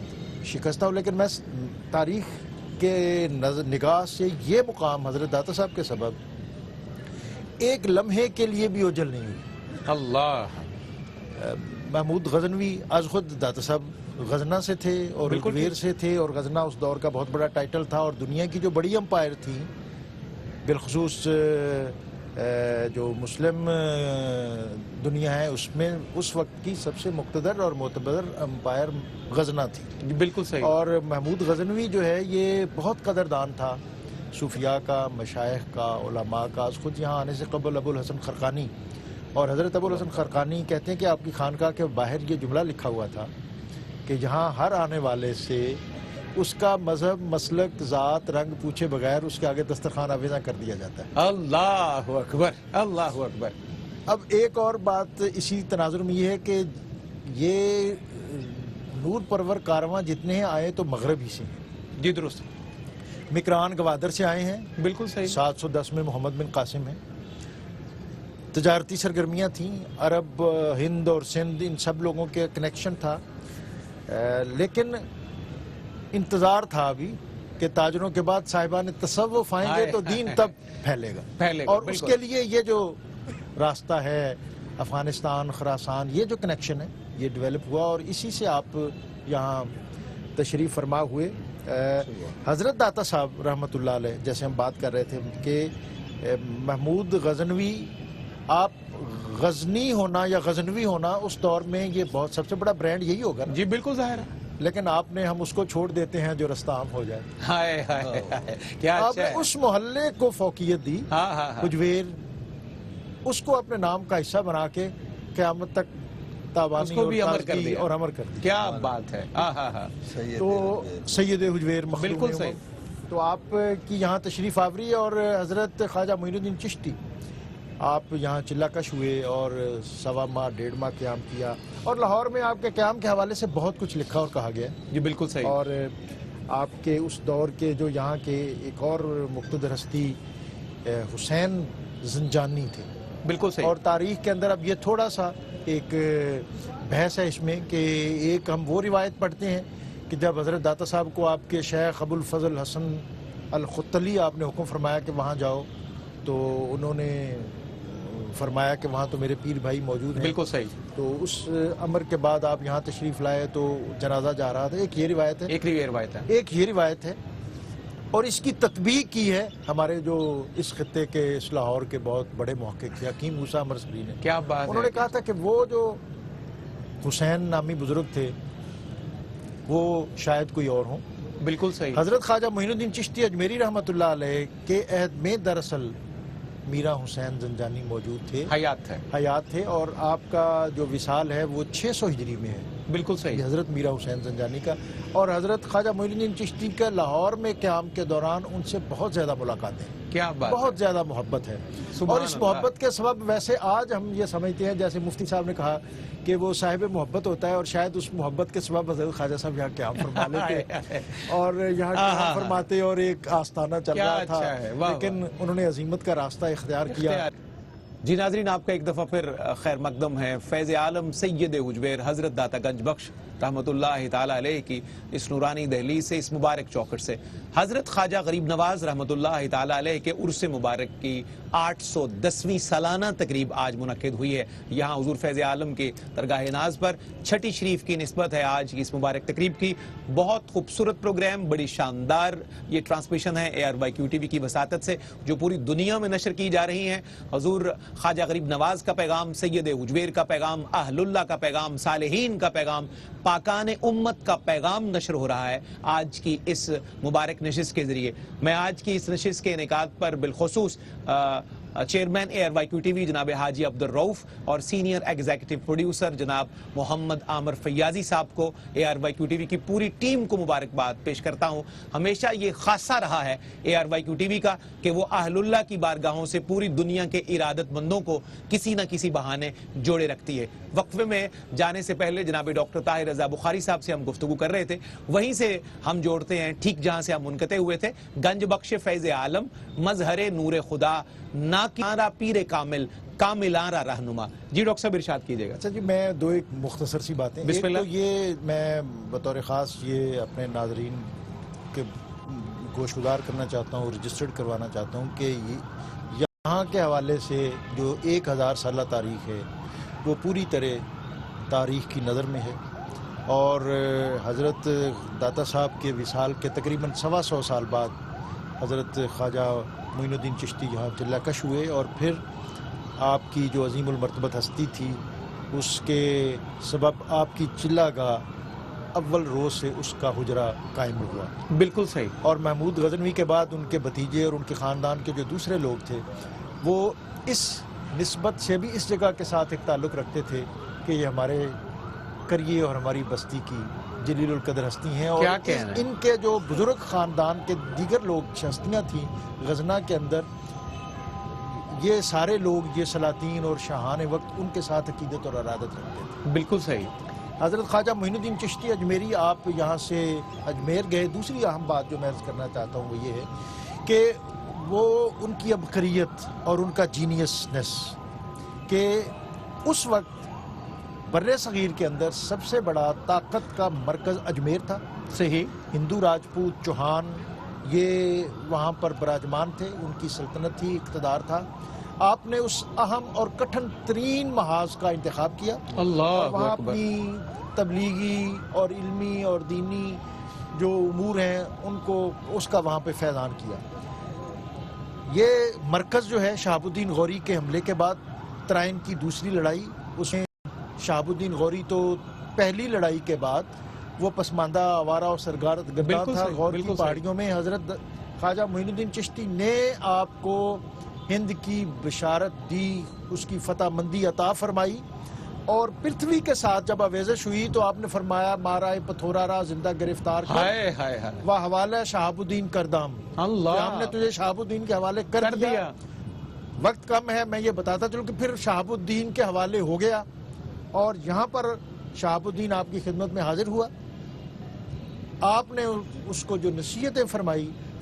شکستہ ہو، لیکن میں تاریخ کے نگاہ سے یہ مقام حضرت داتا صاحب کے سبب ایک لمحے کے لیے بھی اوجھل نہیں ہوئی۔ اللہ، محمود غزنوی از خود داتا صاحب غزنہ سے تھے اور اجمیر سے تھے، اور غزنہ اس دور کا بہت بڑا ٹائٹل تھا، اور دنیا کی جو بڑی امپائر تھیں بالخصوص جو مسلم دنیا ہے اس میں اس وقت کی سب سے مقتدر اور معتبر امپائر غزنہ تھی، بالکل صحیح۔ اور محمود غزنوی جو ہے یہ بہت قدردان تھا صوفیاء کا، مشائخ کا، علماء کا۔ خود یہاں آنے سے قبل ابو الحسن خرقانی، اور حضرت ابو الحسن خرقانی کہتے ہیں کہ آپ کی خانقاہ کے باہر یہ جملہ لکھا ہوا تھا کہ یہاں ہر آنے والے سے اس کا مذہب، مسلک، ذات، رنگ پوچھے بغیر اس کے آگے دسترخوان آویزاں کر دیا جاتا ہے۔ اللہ اکبر، اللہ اکبر۔ اب ایک اور بات اسی تناظر میں یہ ہے کہ یہ نور پرور کارواں جتنے ہیں آئے تو مغرب ہی سے ہیں۔ جی درست، مکران گوادر سے آئے ہیں، بالکل صحیح۔ 710 میں محمد بن قاسم ہیں۔ تجارتی سرگرمیاں تھیں، عرب، ہند اور سندھ، ان سب لوگوں کے کنیکشن تھا، لیکن انتظار تھا ابھی کہ تاجروں کے بعد صاحبان تصوف آئیں گے تو دین تب پھیلے گا، اور اس کے لیے یہ جو راستہ ہے افغانستان خراسان، یہ جو کنیکشن ہے یہ ڈیولپ ہوا، اور اسی سے آپ یہاں تشریف فرما ہوئے۔ حضرت داتا صاحب رحمۃ اللہ علیہ، جیسے ہم بات کر رہے تھے کہ محمود غزنوی، آپ غزنی ہونا یا غزنوی ہونا اس دور میں یہ بہت سب سے بڑا برانڈ یہی ہوگا نا؟ جی بالکل ظاہر ہے، لیکن آپ نے، ہم اس کو چھوڑ دیتے ہیں جو رستہ عام ہو جائے۔ ہائے ہائے کیا آپ اچھا نے ہے، اس محلے کو فوقیت دی، حجویر، اس کو اپنے نام کا حصہ بنا کے قیامت تک اس کو بھی امر کر دیا اور امر کر دیا۔ کیا بات ہے، تو سید حجویر بالکل صحیح۔ تو آپ کی یہاں تشریف آوری، اور حضرت خواجہ معین الدین چشتی، آپ یہاں چلہ کش ہوئے اور 1.25 ماہ 1.5 ماہ قیام کیا، اور لاہور میں آپ کے قیام کے حوالے سے بہت کچھ لکھا اور کہا گیا ہے۔ جی بالکل صحیح۔ اور آپ کے اس دور کے جو یہاں کے ایک اور مقتدر ہستی حسین زنجانی تھے، بالکل صحیح۔ اور تاریخ کے اندر اب یہ تھوڑا سا ایک بحث ہے اس میں کہ ایک ہم وہ روایت پڑھتے ہیں کہ جب حضرت داتا صاحب کو آپ کے شیخ ابو الفضل حسن الختلی آپ نے حکم فرمایا کہ وہاں جاؤ، تو انہوں نے فرمایا کہ وہاں تو میرے پیر بھائی موجود ہیں، بالکل صحیح۔ تو اس امر کے بعد آپ یہاں تشریف لائے تو جنازہ جا رہا تھا۔ ایک یہ روایت ہے، ایک یہ روایت ہے، اور اس کی تطبیق کی ہے ہمارے جو اس خطے کے، اس لاہور کے بہت بڑے محقق تھے حکیم موسیٰ مرسلی نے۔ کیا بات ہے، انہوں نے کہا تھا کہ وہ جو حسین نامی بزرگ تھے وہ شاید کوئی اور ہوں۔ بالکل صحیح۔ حضرت خواجہ معین الدین چشتی اجمیری رحمۃ اللہ علیہ کے عہد میں دراصل میرا حسین زنجانی موجود تھے، حیات تھے، اور آپ کا جو وصال ہے وہ 600 ہجری میں ہے۔ بالکل صحیح۔ حضرت میرا حسین زنجانی کا اور حضرت خواجہ معین الدین چشتی کا لاہور میں قیام کے دوران ان سے بہت زیادہ ملاقاتیں، کیا بات، بہت زیادہ محبت ہے۔ اور اس محبت کے سبب ویسے آج ہم یہ سمجھتے ہیں، جیسے مفتی صاحب نے کہا کہ وہ صاحب محبت ہوتا ہے، اور شاید اس محبت کے سبب حضرت خواجہ صاحب یہاں قیام فرما لیتے اور یہاں قیام فرماتے، اور ایک آستانہ چل رہا تھا، لیکن انہوں نے عظیمت کا راستہ اختیار کیا۔ جی ناظرین، آپ کا ایک دفعہ پھر خیر مقدم ہے فیض عالم سید حجویر حضرت داتا گنج بخش رحمۃ اللہ تعالی علیہ کی اس نورانی دہلیز سے، اس مبارک چوکھٹ سے حضرت خواجہ غریب نواز رحمۃ اللہ تعالی علیہ کے عرس مبارک کی 810ویں سالانہ تقریب آج منعقد ہوئی ہے یہاں حضور فیض عالم کے درگاہ ناز پر۔ چھٹی شریف کی نسبت ہے آج کی اس مبارک تقریب کی۔ بہت خوبصورت پروگرام، بڑی شاندار یہ ٹرانسمیشن ہے ARYQ TV کی وساطت سے جو پوری دنیا میں نشر کی جا رہی ہیں۔ حضور خواجہ غریب نواز کا پیغام، سید حجویر کا پیغام، اہل اللہ کا پیغام، صالحین کا پیغام، پاکان امت کا پیغام نشر ہو رہا ہے آج کی اس مبارک نشست کے ذریعے۔ میں آج کی اس نشست کے انعقاد پر بالخصوص چیئرمین ARYQ TV جناب حاجی عبدالرؤف اور سینئر ایگزیکٹو پروڈیوسر جناب محمد عامر فیاضی صاحب کو، ARYQ TV کی پوری ٹیم کو مبارکباد پیش کرتا ہوں۔ ہمیشہ یہ خاصہ رہا ہے ARYQ TV کا کہ وہ اہل اللہ کی بارگاہوں سے پوری دنیا کے ارادت مندوں کو کسی نہ کسی بہانے جوڑے رکھتی ہے۔ وقفے میں جانے سے پہلے جناب ڈاکٹر طاہر رضا بخاری صاحب سے ہم گفتگو کر رہے تھے، وہیں سے ہم جوڑتے ہیں ٹھیک جہاں سے ہم منقطع ہوئے تھے۔ گنج بخش فیض عالم، مظہر نور خدا، ناکارا پیر کامل، کاملارا رہنما۔ جی ڈاکٹر صاحب ارشاد کیجیے گا۔ اچھا جی، میں دو ایک مختصر سی باتیں، بسم اللہ۔ ایک تو یہ میں بطور خاص یہ اپنے ناظرین کے گوشگزار کرنا چاہتا ہوں، رجسٹرڈ کروانا چاہتا ہوں کہ یہاں کے حوالے سے جو 1000 سالہ تاریخ ہے وہ پوری طرح تاریخ کی نظر میں ہے، اور حضرت داتا صاحب کے وصال کے تقریباً 125 سال بعد حضرت خواجہ معین الدین چشتی یہاں چلہ کش ہوئے، اور پھر آپ کی جو عظیم المرتبت ہستی تھی اس کے سبب آپ کی چلہ گاہ اول روز سے اس کا حجرہ قائم ہوا۔ بالکل صحیح۔ اور محمود غزنوی کے بعد ان کے بھتیجے اور ان کے خاندان کے جو دوسرے لوگ تھے وہ اس نسبت سے بھی اس جگہ کے ساتھ ایک تعلق رکھتے تھے کہ یہ ہمارے کریے اور ہماری بستی کی جلیل القدر ہستی ہیں، اور ان کے جو بزرگ خاندان کے دیگر لوگ ہستیاں تھیں غزنہ کے اندر، یہ سارے لوگ، یہ سلاطین اور شاہان وقت ان کے ساتھ عقیدت اور ارادت رکھتے تھے۔ بالکل صحیح۔ حضرت خواجہ معین الدین چشتی اجمیری، آپ یہاں سے اجمیر گئے، دوسری اہم بات جو میں عرض کرنا چاہتا ہوں وہ یہ ہے کہ وہ ان کی عبقریت اور ان کا جینیسنس کہ اس وقت بر صغیر کے اندر سب سے بڑا طاقت کا مرکز اجمیر تھا. صحیح. ہندو راجپوت چوہان یہ وہاں پر براجمان تھے, ان کی سلطنت تھی, اقتدار تھا. آپ نے اس اہم اور کٹھن ترین محاذ کا انتخاب کیا, اللہ وہاں اکبر. اپنی تبلیغی اور علمی اور دینی جو امور ہیں ان کو اس کا وہاں پہ فیضان کیا. یہ مرکز جو ہے شہاب الدین غوری کے حملے کے بعد ترائن کی دوسری لڑائی, اس میں شہاب الدین غوری تو پہلی لڑائی کے بعد وہ پسماندہ آوارہ اور سرگرد گردان تھا. غور کی پہاڑیوں میں حضرت خواجہ معین الدین چشتی نے آپ کو ہند کی بشارت دی, اس کی فتح مندی عطا فرمائی, اور پرتھوی کے ساتھ جب آویزش ہوئی تو آپ نے فرمایا مارائے پتھورا را زندہ گرفتار کر و حوالہ شہاب الدین کردام. ہم نے تجھے شہاب الدین کے حوالے کر دیا. وقت کم ہے, میں یہ بتاتا چلوں کہ پھر شہاب الدین کے حوالے ہو گیا, اور یہاں پر شہاب الدین آپ کی خدمت میں حاضر ہوا. آپ نے اس کو جو نصیحتیں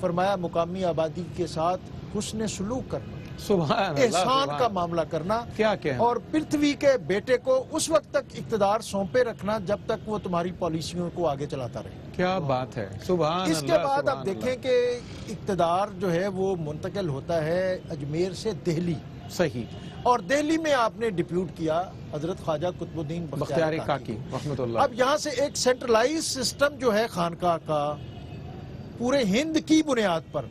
فرمایا مقامی آبادی کے ساتھ حسن سلوک کرنا, سبحان احسان کا معاملہ کرنا, اور پرتھوی کے بیٹے کو اس وقت تک اقتدار سونپے رکھنا جب تک وہ تمہاری پالیسیوں کو آگے چلاتا رہے. کیا بات ہے, سبحان اللہ. اس کے بعد آپ دیکھیں کہ اقتدار جو ہے وہ منتقل ہوتا ہے اجمیر سے دہلی. صحیح. اور دہلی میں آپ نے ڈپیوٹ کیا حضرت خواجہ قطب الدین بختیار کاکی رحمۃ اللہ. اب یہاں سے ایک سینٹرلائز سسٹم جو ہے خانقاہ کا پورے ہند کی بنیاد پر,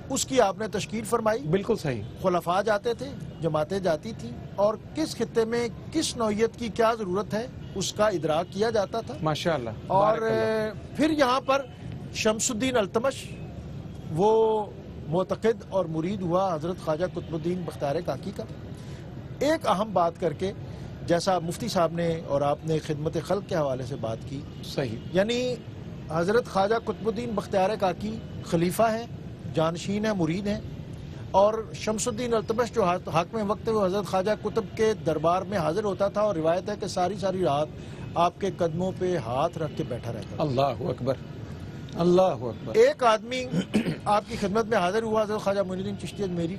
اس کی آپ نے تشکیل فرمائی. بالکل صحیح. خلفاء جاتے تھے, جماعتیں جاتی تھیں, اور کس خطے میں کس نوعیت کی کیا ضرورت ہے اس کا ادراک کیا جاتا تھا. ماشاءاللہ. اور پھر یہاں پر شمس الدین التمش وہ معتقد اور مرید ہوا حضرت خواجہ قطب الدین بختیار کاکی کا. ایک اہم بات کر کے, جیسا مفتی صاحب نے اور آپ نے خدمت خلق کے حوالے سے بات کی, صحیح, یعنی حضرت خواجہ قطب الدین بختیار کاکی خلیفہ ہیں, جانشین ہیں, مرید ہیں, اور شمس الدین التمش جو حاکم وقت ہے وہ حضرت خواجہ قطب کے دربار میں حاضر ہوتا تھا, اور روایت ہے کہ ساری رات آپ کے قدموں پہ ہاتھ رکھ کے بیٹھا رہتا تھا. اللہ اکبر, اللہ اکبر. ایک آدمی آپ کی خدمت میں حاضر ہوا حضرت خواجہ معین الدین چشتی اجمیری,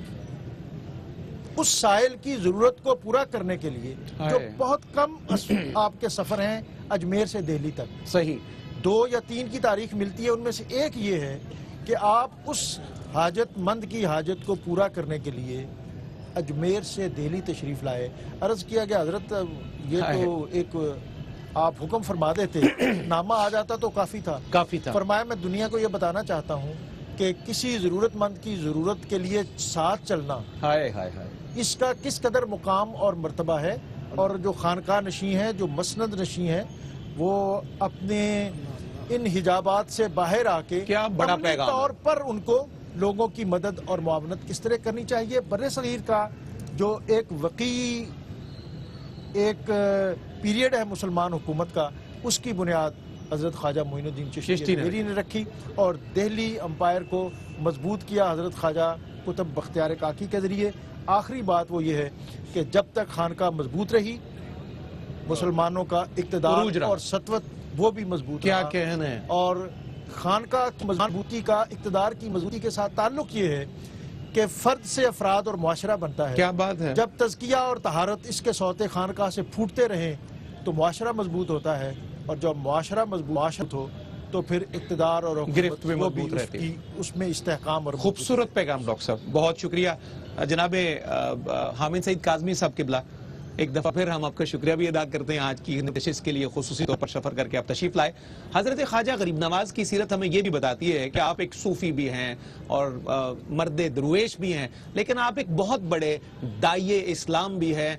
اس سائل کی ضرورت کو پورا کرنے کے لیے جو بہت کم آپ کے سفر ہیں اجمیر سے دہلی تک. صحیح. 2 یا 3 کی تاریخ ملتی ہے, ان میں سے ایک یہ ہے کہ آپ اس حاجت مند کی حاجت کو پورا کرنے کے لیے اجمیر سے دہلی تشریف لائے. عرض کیا کہ حضرت یہ تو ایک آپ حکم فرما دیتے, نامہ آ جاتا تو کافی تھا. فرمایا میں دنیا کو یہ بتانا چاہتا ہوں کہ کسی ضرورت مند کی ضرورت کے لیے ساتھ چلنا اس کا کس قدر مقام اور مرتبہ ہے, اور جو خانقاہ نشین ہیں, جو مسند نشین ہیں, وہ اپنے ان حجابات سے باہر آ کے کیا بڑا پیغام طور پر ان کو لوگوں کی مدد اور معاونت کس طرح کرنی چاہیے. بر صغیر کا جو ایک وقی ایک پیریڈ ہے مسلمان حکومت کا, اس کی بنیاد حضرت خواجہ معین الدین چشتی نے رکھی, اور دہلی امپائر کو مضبوط کیا حضرت خواجہ قطب بختیار کاکی کے ذریعے. آخری بات وہ یہ ہے کہ جب تک خانقاہ مضبوط رہی, مسلمانوں کا اقتدار اور سطوت وہ بھی مضبوط رہا. کیا کہنا ہے. اور خانقاہ کی مضبوطی کا, اقتدار کی مضبوطی کے ساتھ تعلق یہ ہے کہ فرد سے افراد اور معاشرہ بنتا ہے. کیا بات ہے. جب تزکیہ اور طہارت اس کے سوتے خانقاہ سے پھوٹتے رہیں تو معاشرہ مضبوط ہوتا ہے, اور جب معاشرہ مضبوط ہو تو پھر اقتدار اور گرفت میں مضبوط رہتی ہے, اس میں استحکام. اور خوبصورت پیغام ڈاکٹر صاحب, بہت شکریہ. جناب حامد سعید کاظمی صاحب قبلہ, ایک دفعہ پھر ہم آپ کا شکریہ بھی ادا کرتے ہیں آج کی نشست کے لیے, خصوصی طور پر سفر کر کے آپ تشریف لائے. حضرت خواجہ غریب نواز کی سیرت ہمیں یہ بھی بتاتی ہے کہ آپ ایک صوفی بھی ہیں اور مرد درویش بھی ہیں, لیکن آپ ایک بہت بڑے داعیے اسلام بھی ہیں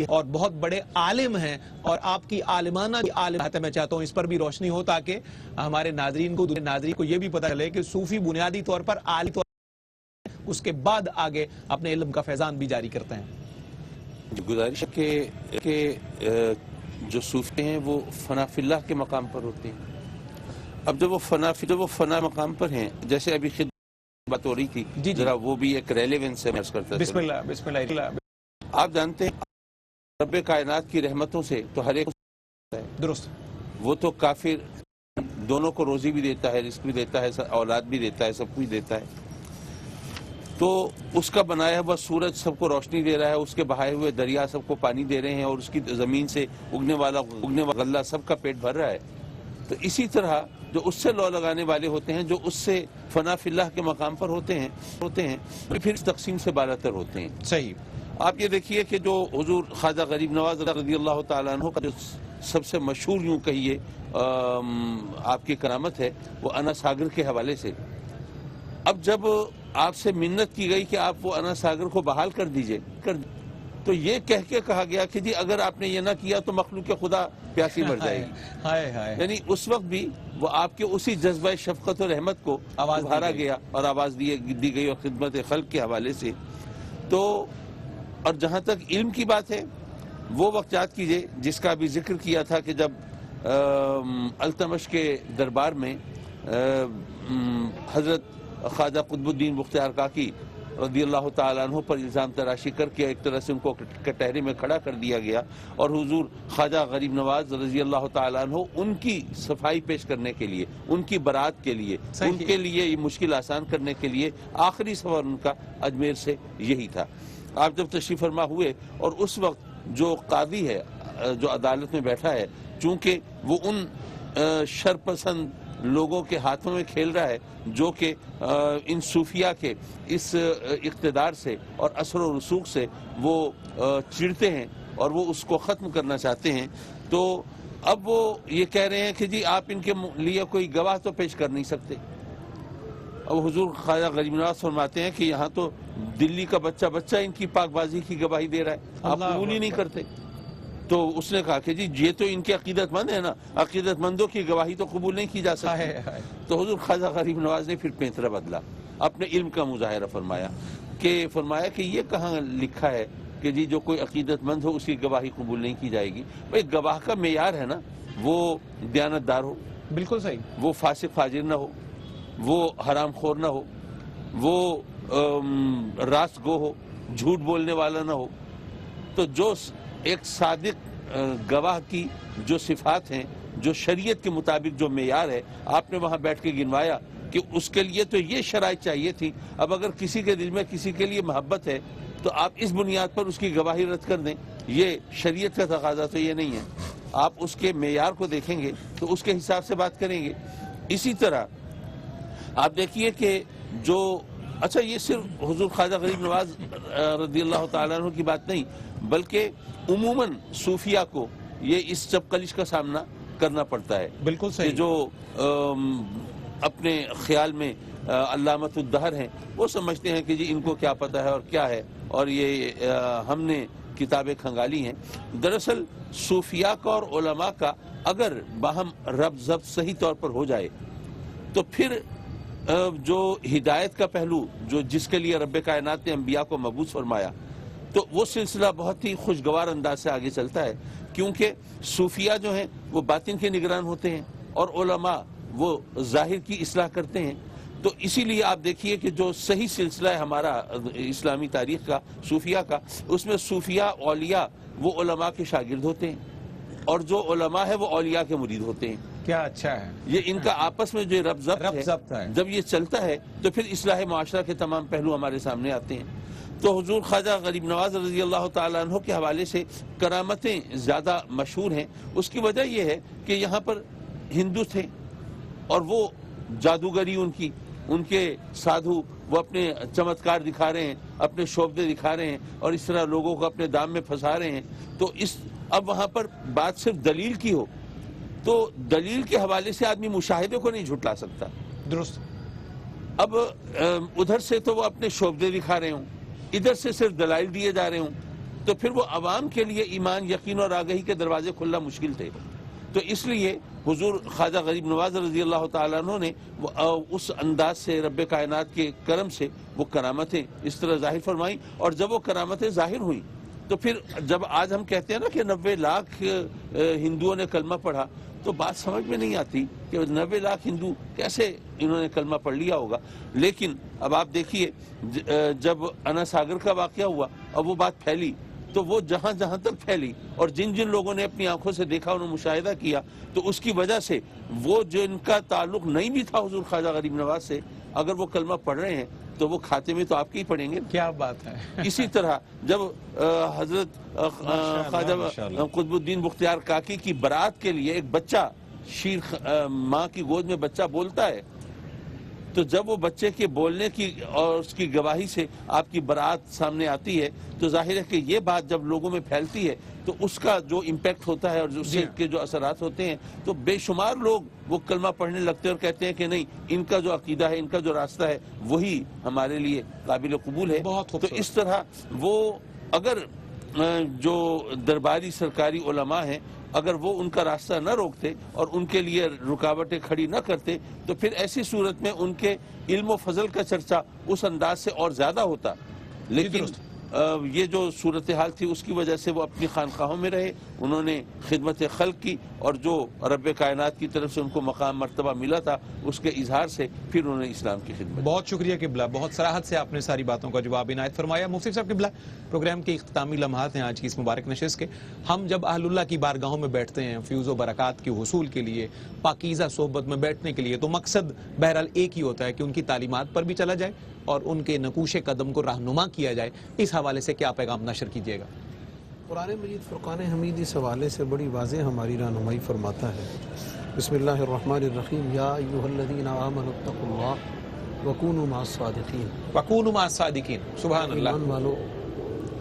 اور بہت بڑے عالم ہیں, اور آپ کی عالمانہ میں چاہتا ہوں اس پر بھی روشنی ہو تاکہ ہمارے ناظرین کو یہ بھی پتہ چلے کہ صوفی بنیادی طور پر عالی طور پر اس کے بعد آگے اپنے علم کا فیضان بھی جاری کرتے ہیں. گزارش کہ جو صوفی ہیں وہ فنا فی اللہ کے مقام پر ہوتے ہیں. اب جب وہ فنا مقام پر ہیں, جیسے ابھی خدمت بات ہو رہی تھی, ذرا وہ بھی ایک ریلیونس ہے عرض کرتا ہے. بسم اللہ. آپ جانتے ہیں رب کائنات کی رحمتوں سے تو ہر ایک درست, وہ تو کافر دونوں کو روزی بھی دیتا ہے, رزق بھی دیتا ہے, اولاد بھی دیتا ہے, سب کچھ دیتا ہے. تو اس کا بنایا ہوا سورج سب کو روشنی دے رہا ہے، اس کے بہائے ہوئے دریا سب کو پانی دے رہے ہیں، اور اس کی زمین سے اگنے والا غلہ سب کا پیٹ بھر رہا ہے. تو اسی طرح جو اس سے لو لگانے والے ہوتے ہیں، جو اس سے فنا فی اللہ کے مقام پر ہوتے ہیں تو پھر اس تقسیم سے بالاتر ہوتے ہیں. صحیح. آپ یہ دیکھیے کہ جو حضور خواجہ غریب نواز رضی اللہ تعالیٰ عنہ کا جو سب سے مشہور یوں کہیے آپ کی کرامت ہے وہ انا ساگر کے حوالے سے. اب جب آپ سے منت کی گئی کہ آپ وہ انا ساگر کو بحال کر دیجئے تو یہ کہہ کے کہا گیا کہ جی اگر آپ نے یہ نہ کیا تو مخلوق خدا پیاسی مر جائے گی. یعنی اس وقت بھی وہ آپ کے اسی جذبہ شفقت و رحمت کو ابھارا گیا اور آواز دی گئی اور خدمت خلق کے حوالے سے. تو اور جہاں تک علم کی بات ہے وہ وقت یاد کیجئے جس کا بھی ذکر کیا تھا کہ جب التمش کے دربار میں حضرت خواجہ قطب الدین بختیار کاکی رضی اللہ تعالیٰ عنہ پر الزام تراشی کر کے ایک طرح سے ان کو کٹہرے میں کھڑا کر دیا گیا، اور حضور خواجہ غریب نواز رضی اللہ تعالیٰ عنہ ان کی صفائی پیش کرنے کے لیے، ان کی برات کے لیے، ان کے لیے یہ مشکل آسان کرنے کے لیے آخری سفر ان کا اجمیر سے یہی تھا. آپ جب تشریف فرما ہوئے اور اس وقت جو قاضی ہے جو عدالت میں بیٹھا ہے، چونکہ وہ ان شرپسند لوگوں کے ہاتھوں میں کھیل رہا ہے جو کہ ان صوفیہ کے اس اقتدار سے اور اثر و رسوخ سے وہ چڑھتے ہیں اور وہ اس کو ختم کرنا چاہتے ہیں. تو اب وہ یہ کہہ رہے ہیں کہ جی آپ ان کے لیے کوئی گواہ تو پیش کر نہیں سکتے. اب حضور خواجہ غریب نواز فرماتے ہیں کہ یہاں تو دلی کا بچہ ان کی پاک بازی کی گواہی دے رہا ہے، آپ قبول ہی نہیں کرتے. تو اس نے کہا کہ جی یہ تو ان کے عقیدت مند ہے نا، عقیدت مندوں کی گواہی تو قبول نہیں کی جا سکتی. تو حضور خواجہ غریب نواز نے پھر پینترا بدلا، اپنے علم کا مظاہرہ فرمایا کہ یہ کہاں لکھا ہے کہ جی جو کوئی عقیدت مند ہو اس کی گواہی قبول نہیں کی جائے گی. بھئی گواہ کا معیار ہے نا، وہ دیانتدار ہو، بالکل صحیح، وہ فاسق فاجر نہ ہو، وہ حرام خور نہ ہو، وہ راست گو ہو، جھوٹ بولنے والا نہ ہو. تو جو ایک صادق گواہ کی جو صفات ہیں، جو شریعت کے مطابق جو معیار ہے، آپ نے وہاں بیٹھ کے گنوایا کہ اس کے لیے تو یہ شرائط چاہیے تھی. اب اگر کسی کے دل میں کسی کے لیے محبت ہے تو آپ اس بنیاد پر اس کی گواہی رد کر دیں، یہ شریعت کا تقاضا تو یہ نہیں ہے. آپ اس کے معیار کو دیکھیں گے تو اس کے حساب سے بات کریں گے. اسی طرح آپ دیکھیے کہ جو اچھا یہ صرف حضور خواجہ غریب نواز رضی اللہ تعالیٰ عنہ کی بات نہیں، بلکہ عموماً صوفیہ کو یہ اس چپقلش کا سامنا کرنا پڑتا ہے. بالکل صحیح. جو اپنے خیال میں علامت الدہر ہیں، وہ سمجھتے ہیں کہ جی ان کو کیا پتہ ہے اور کیا ہے، اور یہ ہم نے کتابیں کھنگالی ہیں. دراصل صوفیہ کا اور علماء کا اگر باہم ربط ضبط صحیح طور پر ہو جائے تو پھر جو ہدایت کا پہلو جو جس کے لیے رب کائنات نے انبیاء کو مبعوث فرمایا، تو وہ سلسلہ بہت ہی خوشگوار انداز سے آگے چلتا ہے. کیونکہ صوفیہ جو ہیں وہ باطن کے نگران ہوتے ہیں اور علماء وہ ظاہر کی اصلاح کرتے ہیں. تو اسی لیے آپ دیکھیے کہ جو صحیح سلسلہ ہے ہمارا اسلامی تاریخ کا صوفیہ کا، اس میں صوفیہ اولیاء وہ علماء کے شاگرد ہوتے ہیں، اور جو علماء ہے وہ اولیاء کے مرید ہوتے ہیں. کیا اچھا ہے یہ ان کا آپس میں جو ربط ضبط ہے، جب یہ چلتا ہے تو پھر اصلاح معاشرہ کے تمام پہلو ہمارے سامنے آتے ہیں. تو حضور خواجہ غریب نواز رضی اللہ تعالیٰ عنہ کے حوالے سے کرامتیں زیادہ مشہور ہیں. اس کی وجہ یہ ہے کہ یہاں پر ہندو تھے اور وہ جادوگری ان کے سادھو وہ اپنے چمتکار دکھا رہے ہیں، اپنے شعبدے دکھا رہے ہیں، اور اس طرح لوگوں کو اپنے دام میں پھنسا رہے ہیں. تو اب وہاں پر بات صرف دلیل کی ہو تو دلیل کے حوالے سے آدمی مشاہدے کو نہیں جھٹلا سکتا. درست. اب ادھر سے تو وہ اپنے شعبدے دکھا رہے ہوں، ادھر سے صرف دلائل دیے جا رہے ہوں، تو پھر وہ عوام کے لیے ایمان، یقین اور آگہی کے دروازے کھلنا مشکل تھے. تو اس لیے حضور خواجہ غریب نواز رضی اللہ تعالیٰ عنہ نے اس انداز سے رب کائنات کے کرم سے وہ کرامتیں اس طرح ظاہر فرمائیں. اور جب وہ کرامتیں ظاہر ہوئیں تو پھر جب آج ہم کہتے ہیں نا کہ 90 لاکھ ہندوؤں نے کلمہ پڑھا، تو بات سمجھ میں نہیں آتی کہ 90 لاکھ ہندو کیسے انہوں نے کلمہ پڑھ لیا ہوگا. لیکن اب آپ دیکھیے جب انا ساگر کا واقعہ ہوا اور وہ بات پھیلی، تو وہ جہاں جہاں تک پھیلی اور جن جن لوگوں نے اپنی آنکھوں سے دیکھا، انہوں نے مشاہدہ کیا، تو اس کی وجہ سے وہ جو ان کا تعلق نہیں بھی تھا حضور خواجہ غریب نواز سے، اگر وہ کلمہ پڑھ رہے ہیں تو وہ کھاتے میں تو آپ کے ہی پڑیں گے. کیا بات ہے. اسی طرح جب حضرت خواجہ قطب الدین بختیار کاکی کی برات کے لیے ایک بچہ ماں کی گود میں بچہ بولتا ہے، تو جب وہ بچے کے بولنے کی اور اس کی گواہی سے آپ کی برات سامنے آتی ہے تو ظاہر ہے کہ یہ بات جب لوگوں میں پھیلتی ہے تو اس کا جو امپیکٹ ہوتا ہے اور اس کے جو اثرات ہوتے ہیں تو بے شمار لوگ وہ کلمہ پڑھنے لگتے ہیں اور کہتے ہیں کہ نہیں، ان کا جو عقیدہ ہے، ان کا جو راستہ ہے وہی ہمارے لیے قابل قبول ہے. تو اس طرح وہ اگر جو درباری سرکاری علماء ہیں اگر وہ ان کا راستہ نہ روکتے اور ان کے لیے رکاوٹیں کھڑی نہ کرتے تو پھر ایسی صورت میں ان کے علم و فضل کا چرچا اس انداز سے اور زیادہ ہوتا. لیکن یہ جو صورتحال تھی اس کی وجہ سے وہ اپنی خانقاہوں میں رہے، انہوں نے خدمت خلق کی اور جو رب کائنات کی طرف سے ان کو مقام مرتبہ ملا تھا اس کے اظہار سے پھر انہوں نے اسلام کی خدمت. بہت شکریہ قبلہ، بہت صراحت سے آپ نے ساری باتوں کا جواب عنایت فرمایا. مفتی صاحب قبلہ، پروگرام کے اختتامی لمحات ہیں آج کی اس مبارک نشست کے. ہم جب اہل اللہ کی بارگاہوں میں بیٹھتے ہیں فیوز و برکات کے حصول کے لیے، پاکیزہ صحبت میں بیٹھنے کے لیے، تو مقصد بہرحال ایک ہی ہوتا ہے کہ ان کی تعلیمات پر بھی چلا جائے اور ان کے نقوش قدم کو رہنما کیا جائے. اس حوالے سے کیا پیغام نشر کیجیے گا؟ قرآن مجید فرقان حمید اس حوالے سے بڑی واضح ہماری رہنمائی فرماتا ہے. بسم اللہ الرحمن الرحیم. یا ایھا الذین آمنوا اتقوا اللہ وکونوا مع الصادقین. وکونوا مع الصادقین. سبحان اللہ. ایمان والو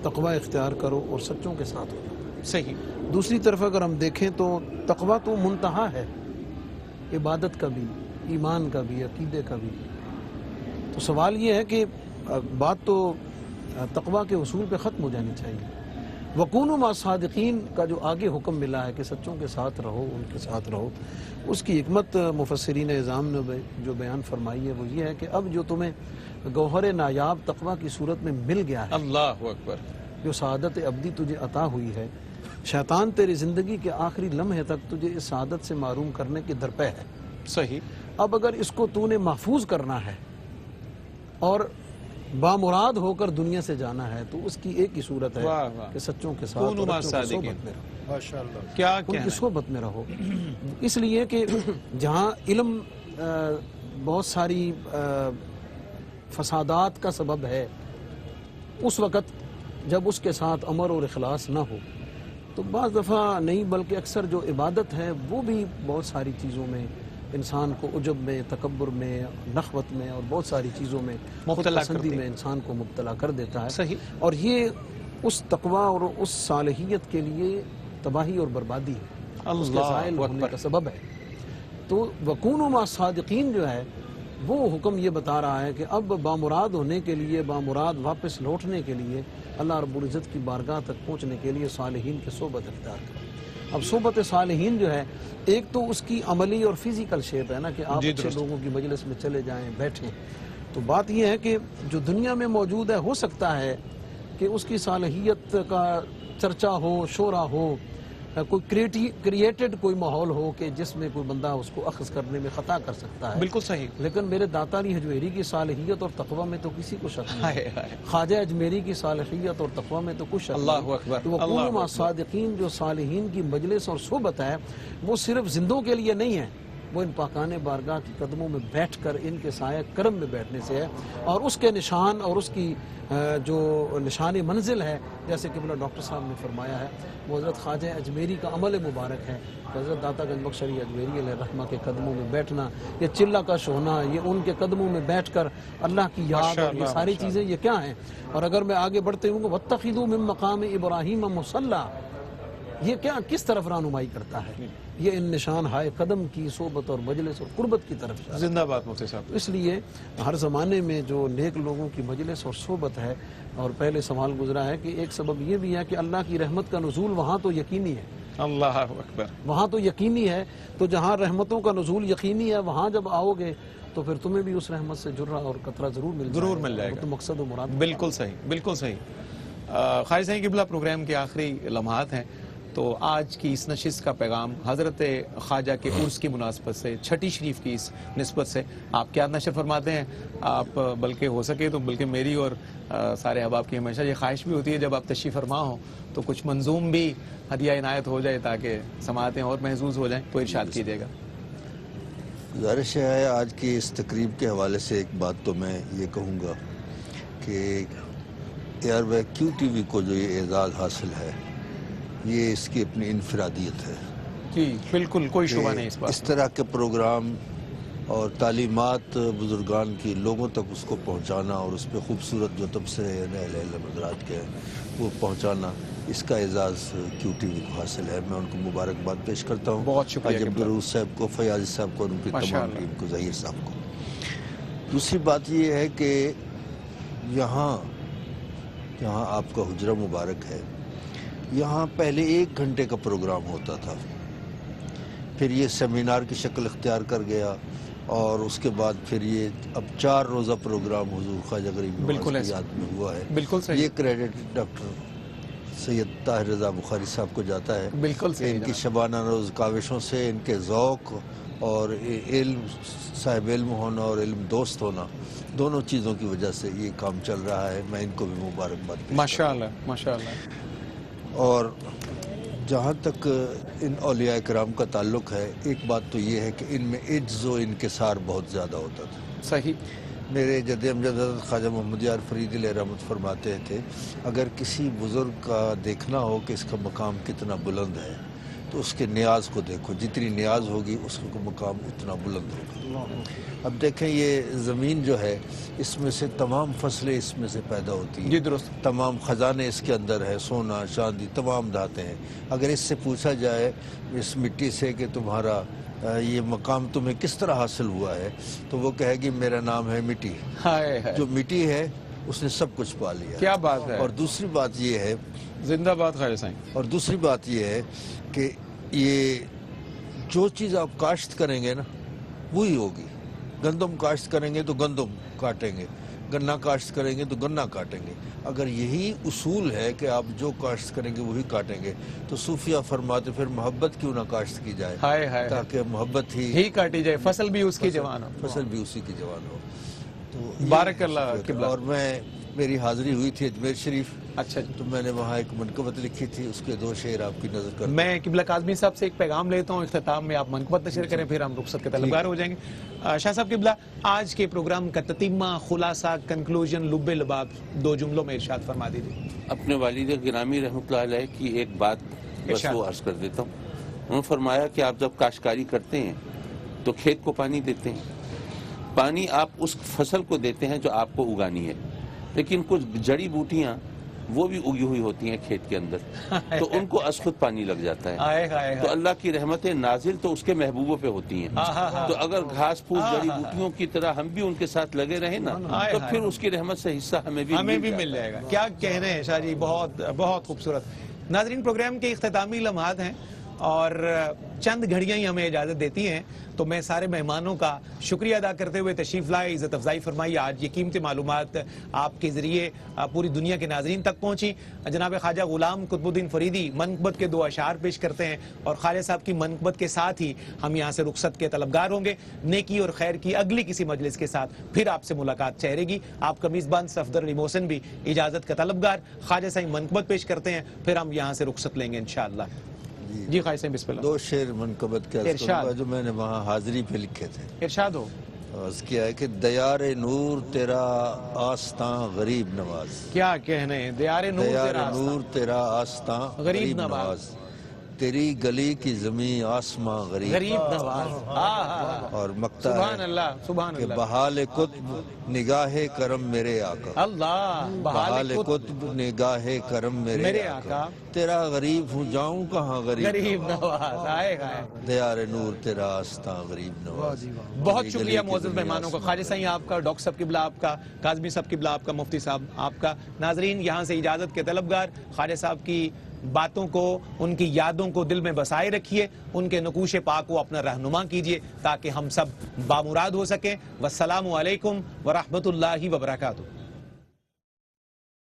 تقوی اختیار کرو اور سچوں کے ساتھ ہو. صحیح. دوسری طرف اگر ہم دیکھیں تو تقوی تو منتہا ہے، عبادت کا بھی، ایمان کا بھی، عقیدے کا بھی. تو سوال یہ ہے کہ بات تو تقوی کے اصول پہ ختم ہو جانی چاہیے. وکونوا مع الصادقین کا جو آگے حکم ملا ہے کہ سچوں کے ساتھ رہو، ان کے ساتھ رہو، اس کی حکمت مفسرین اعظام نے جو بیان فرمائی ہے وہ یہ ہے کہ اب جو تمہیں گوہر نایاب تقوی کی صورت میں مل گیا ہے، اللہ اکبر، جو سعادت ابدی تجھے عطا ہوئی ہے، شیطان تیری زندگی کے آخری لمحے تک تجھے اس سعادت سے محروم کرنے کے درپے ہے. صحیح. اب اگر اس کو تو نے محفوظ کرنا ہے اور بامراد ہو کر دنیا سے جانا ہے تو اس کی ایک ہی صورت ہے کہ سچوں کے ساتھ اور اچھوں کی صحبت میں رہو. ماشاءاللہ. کیا ان کی صحبت میں رہو. اس لیے کہ جہاں علم بہت ساری فسادات کا سبب ہے، اس وقت جب اس کے ساتھ امر اور اخلاص نہ ہو تو بعض دفعہ نہیں بلکہ اکثر جو عبادت ہے وہ بھی بہت ساری چیزوں میں انسان کو عجب میں، تکبر میں، نخوت میں اور بہت ساری چیزوں میں، مبتلا پسندی میں انسان کو مبتلا کر دیتا ہے. صحیح. اور یہ اس تقوی اور اس صالحیت کے لیے تباہی اور بربادی ہے، اس کے زائل ہونے کا سبب ہے. تو وکونوا مع الصادقین جو ہے وہ حکم یہ بتا رہا ہے کہ اب بامراد ہونے کے لیے، بامراد واپس لوٹنے کے لیے، اللہ رب العزت کی بارگاہ تک پہنچنے کے لیے صالحین کی صحبت اختیار کرو. اب صحبت صالحین جو ہے ایک تو اس کی عملی اور فزیکل شیپ ہے نا کہ آپ اچھے لوگوں کی مجلس میں چلے جائیں، بیٹھیں. تو بات یہ ہے کہ جو دنیا میں موجود ہے ہو سکتا ہے کہ اس کی صالحیت کا چرچا ہو، شورا ہو، کوئی کریٹڈ کوئی ماحول ہو کہ جس میں کوئی بندہ اس کو اخذ کرنے میں خطا کر سکتا ہے. بالکل صحیح. لیکن میرے داتا علی حجویری کی صالحیت اور تقوی میں تو کسی کو شک نہیں. خواجہ اجمیری کی صالحیت اور تقوی میں تو کچھ شک نہیں. اللہ اکبر. تو وکونوا مع الصادقین جو صالحین کی مجلس اور صحبت ہے وہ صرف زندوں کے لیے نہیں ہے، وہ ان پاکان بارگاہ کے قدموں میں بیٹھ کر ان کے سایہ کرم میں بیٹھنے سے ہے. اور اس کے نشان اور اس کی جو نشان منزل ہے، جیسے کہ ڈاکٹر صاحب نے فرمایا ہے، وہ حضرت خواجہ اجمیری کا عمل مبارک ہے. حضرت داتا گنج بخش علی اجمیری علیہ رحمہ کے قدموں میں بیٹھنا، یہ چلہ کش ہونا، یہ ان کے قدموں میں بیٹھ کر اللہ کی یاد اور یہ ساری چیزیں یہ کیا ہیں. اور اگر میں آگے بڑھتے ہوں واتخذوا من مقام ابراہیم مصلی، یہ کیا کس طرف رہنمائی کرتا ہے؟ یہ ان نشان ہائے قدم کی صحبت اور مجلس اور قربت کی طرف. زندہ باد مفتی صاحب. اس لیے ہر زمانے میں جو نیک لوگوں کی مجلس اور صحبت ہے، اور پہلے سوال گزرا ہے کہ ایک سبب یہ بھی ہے کہ اللہ کی رحمت کا نزول وہاں تو یقینی ہے. اللہ اکبر. وہاں تو یقینی ہے. تو جہاں رحمتوں کا نزول یقینی ہے وہاں جب آؤ گے تو پھر تمہیں بھی اس رحمت سے جرعہ اور قطرہ ضرور مل جائے گا. تو مقصد و مراد. بالکل صحیح، بالکل صحیح. خواجہ صاحب قبلہ، پروگرام کے آخری لمحات ہیں، تو آج کی اس نشست کا پیغام حضرت خواجہ کے عرس کی مناسبت سے، چھٹی شریف کی اس نسبت سے آپ کیا نشر فرماتے ہیں؟ آپ بلکہ ہو سکے تو بلکہ میری اور سارے احباب کی ہمیشہ یہ خواہش بھی ہوتی ہے جب آپ تشریف فرما ہوں تو کچھ منظوم بھی ہدیہ عنایت ہو جائے تاکہ سماعتیں اور محظوظ ہو جائیں، تو ارشاد کیجیے گا. گزارش ہے آج کی اس تقریب کے حوالے سے ایک بات تو میں یہ کہوں گا کہ ایئر ویو کیو ٹی وی کو جو یہ اعزاز حاصل ہے یہ اس کی اپنی انفرادیت ہے. جی بالکل کوئی شبہ نہیں اس بات. اس طرح کے پروگرام اور تعلیمات بزرگان کی لوگوں تک اس کو پہنچانا اور اس پہ خوبصورت جو تبصرے ہیں اہل علم حضرات کے وہ پہنچانا، اس کا اعزاز کیو ٹی وی کو حاصل ہے. میں ان کو مبارکباد پیش کرتا ہوں. بہت شکریہ عجب گروز صاحب کو، فیاض صاحب کو اور ان کی تمام ٹیم کو، ظہیر صاحب کو. دوسری بات یہ ہے کہ یہاں آپ کا حجرہ مبارک ہے، یہاں پہلے 1 گھنٹے کا پروگرام ہوتا تھا، پھر یہ سیمینار کی شکل اختیار کر گیا اور اس کے بعد پھر یہ اب 4 روزہ پروگرام حضور خواجہ غریب نواز کی یاد میں ہوا ہے. بالکل صحیح. یہ کریڈٹ ڈاکٹر سید طاہر رضا بخاری صاحب کو جاتا ہے. بالکل صحیح. ان کی شبانہ روز کاوشوں سے، ان کے ذوق اور علم، صاحب علم ہونا اور علم دوست ہونا، دونوں چیزوں کی وجہ سے یہ کام چل رہا ہے. میں ان کو بھی مبارکباد. ماشاءاللہ ماشاءاللہ. اور جہاں تک ان اولیاء کرام کا تعلق ہے، ایک بات تو یہ ہے کہ ان میں عجز و انکسار بہت زیادہ ہوتا تھا. صحیح. میرے جد امجد حضرت خواجہ محمد یار فریدی علیہ رحمت فرماتے تھے اگر کسی بزرگ کا دیکھنا ہو کہ اس کا مقام کتنا بلند ہے تو اس کے نیاز کو دیکھو، جتنی نیاز ہوگی اس کا مقام اتنا بلند ہوگا. اب دیکھیں یہ زمین جو ہے اس میں سے تمام فصلیں اس میں سے پیدا ہوتی ہیں. جی درست. تمام خزانے اس کے اندر ہے، سونا چاندی تمام دھاتیں ہیں. اگر اس سے پوچھا جائے اس مٹی سے کہ تمہارا یہ مقام تمہیں کس طرح حاصل ہوا ہے تو وہ کہے گی میرا نام ہے مٹی. جو مٹی ہے اس نے سب کچھ پا لیا. کیا بات ہے. اور دوسری بات یہ ہے، زندہ باد خواجہ صاحب. اور دوسری بات یہ ہے کہ یہ جو چیز آپ کاشت کریں گے نا وہی ہوگی. گندم کاشت کریں گے تو گندم کاٹیں گے، گنا کاشت کریں گے تو گنا کاٹیں گے. اگر یہی اصول ہے کہ آپ جو کاشت کریں گے وہی کاٹیں گے تو صوفیہ فرماتے پھر محبت کیوں نہ کاشت کی جائے تاکہ محبت ہی کاٹی جائے، فصل بھی اس کی جوان ہو. فصل بھی اسی کی جوان ہو. تو بارک اللہ. اور میری حاضری ہوئی تھی اجمیر شریف. اچھا جی. تو میں نے وہاں ایک منقبت لکھی تھی، اس کے 2 شعر آپ کی نظر کر. میں قبلہ کاظمی صاحب سے ایک پیغام لیتا ہوں، اختتام میں آپ منقبت نشر کریں پھر ہم رخصت کے طلبگار ہو جائیں گے. شاہ صاحب قبلہ، آج کے پروگرام کا تتمہ، خلاصہ، کنکلوژن، لب لباب 2 جملوں میں ارشاد فرما دیجیے. اپنے والد گرامی رحمۃ اللہ علیہ کی ایک بات بس وہ عرض کر دیتا ہوں. انہوں نے فرمایا کہ آپ جب کاشتکاری کرتے ہیں تو کھیت کو پانی دیتے ہیں، پانی آپ اس فصل کو دیتے ہیں جو آپ کو اگانی ہے، لیکن کچھ جڑی بوٹیاں وہ بھی اگی ہوئی ہوتی ہیں کھیت کے اندر تو ان کو از خود پانی لگ جاتا ہے. تو اللہ کی رحمت نازل تو اس کے محبوبوں پہ ہوتی ہیں. تو اگر گھاس پھوس جڑی بوٹیوں کی طرح ہم بھی ان کے ساتھ لگے رہیں نا تو پھر اس کی رحمت سے حصہ ہمیں بھی مل جائے گا. کیا کہنے ہیں شاہ جی، بہت بہت خوبصورت. ناظرین، پروگرام کے اختتامی لمحات ہیں اور چند گھڑیاں ہی ہمیں اجازت دیتی ہیں، تو میں سارے مہمانوں کا شکریہ ادا کرتے ہوئے تشریف لائے، عزت افزائی فرمائی. آج یہ قیمتی معلومات آپ کے ذریعے پوری دنیا کے ناظرین تک پہنچی. جناب خواجہ غلام قطب الدین فریدی منقبت کے 2 اشعار پیش کرتے ہیں اور خواجہ صاحب کی منقبت کے ساتھ ہی ہم یہاں سے رخصت کے طلبگار ہوں گے. نیکی اور خیر کی اگلی کسی مجلس کے ساتھ پھر آپ سے ملاقات چہرے گی. آپ کا میزبان صفدر علی محسن بھی اجازت کا طلبگار. خواجہ صاحب منقبت پیش کرتے ہیں، پھر ہم یہاں سے رخصت لیں گے انشاءاللہ. جی خواجہ صاحب بسم اللہ. 2 شعر منقبت کے جو میں نے وہاں حاضری پہ لکھے تھے. ارشاد ہو. عرض کیا ہے کہ دیار نور تیرا آستاں غریب نواز. کیا کہنے ہیں. دیار نور تیرا آستاں غریب نواز، تیری گلی کی زمین آسماں غریب نواز. اور مقطع سبحان اللہ سبحان اللہ. بحال قطب نگاہ کرم میرے آقا. اللہ. بحال قطب نگاہ کرم میرے آقا، تیرا غریب ہوں جاؤں کہاں غریب نواز. آئے گا. دیار نور تیرا آستاں غریب نواز. بہت شکریہ معزز مہمانوں کا. خواجہ صاحب آپ کا، ڈاکٹر صاحب قبلہ آپ کا، کاظمی صاحب قبلہ آپ کا، مفتی صاحب آپ کا. ناظرین، یہاں سے اجازت کے طلبگار. خواجہ صاحب کی باتوں کو، ان کی یادوں کو دل میں بسائے رکھیے، ان کے نقوش پاک کو اپنا رہنما کیجیے تاکہ ہم سب بامراد ہو سکیں. والسلام علیکم ورحمۃ اللہ وبرکاتہ.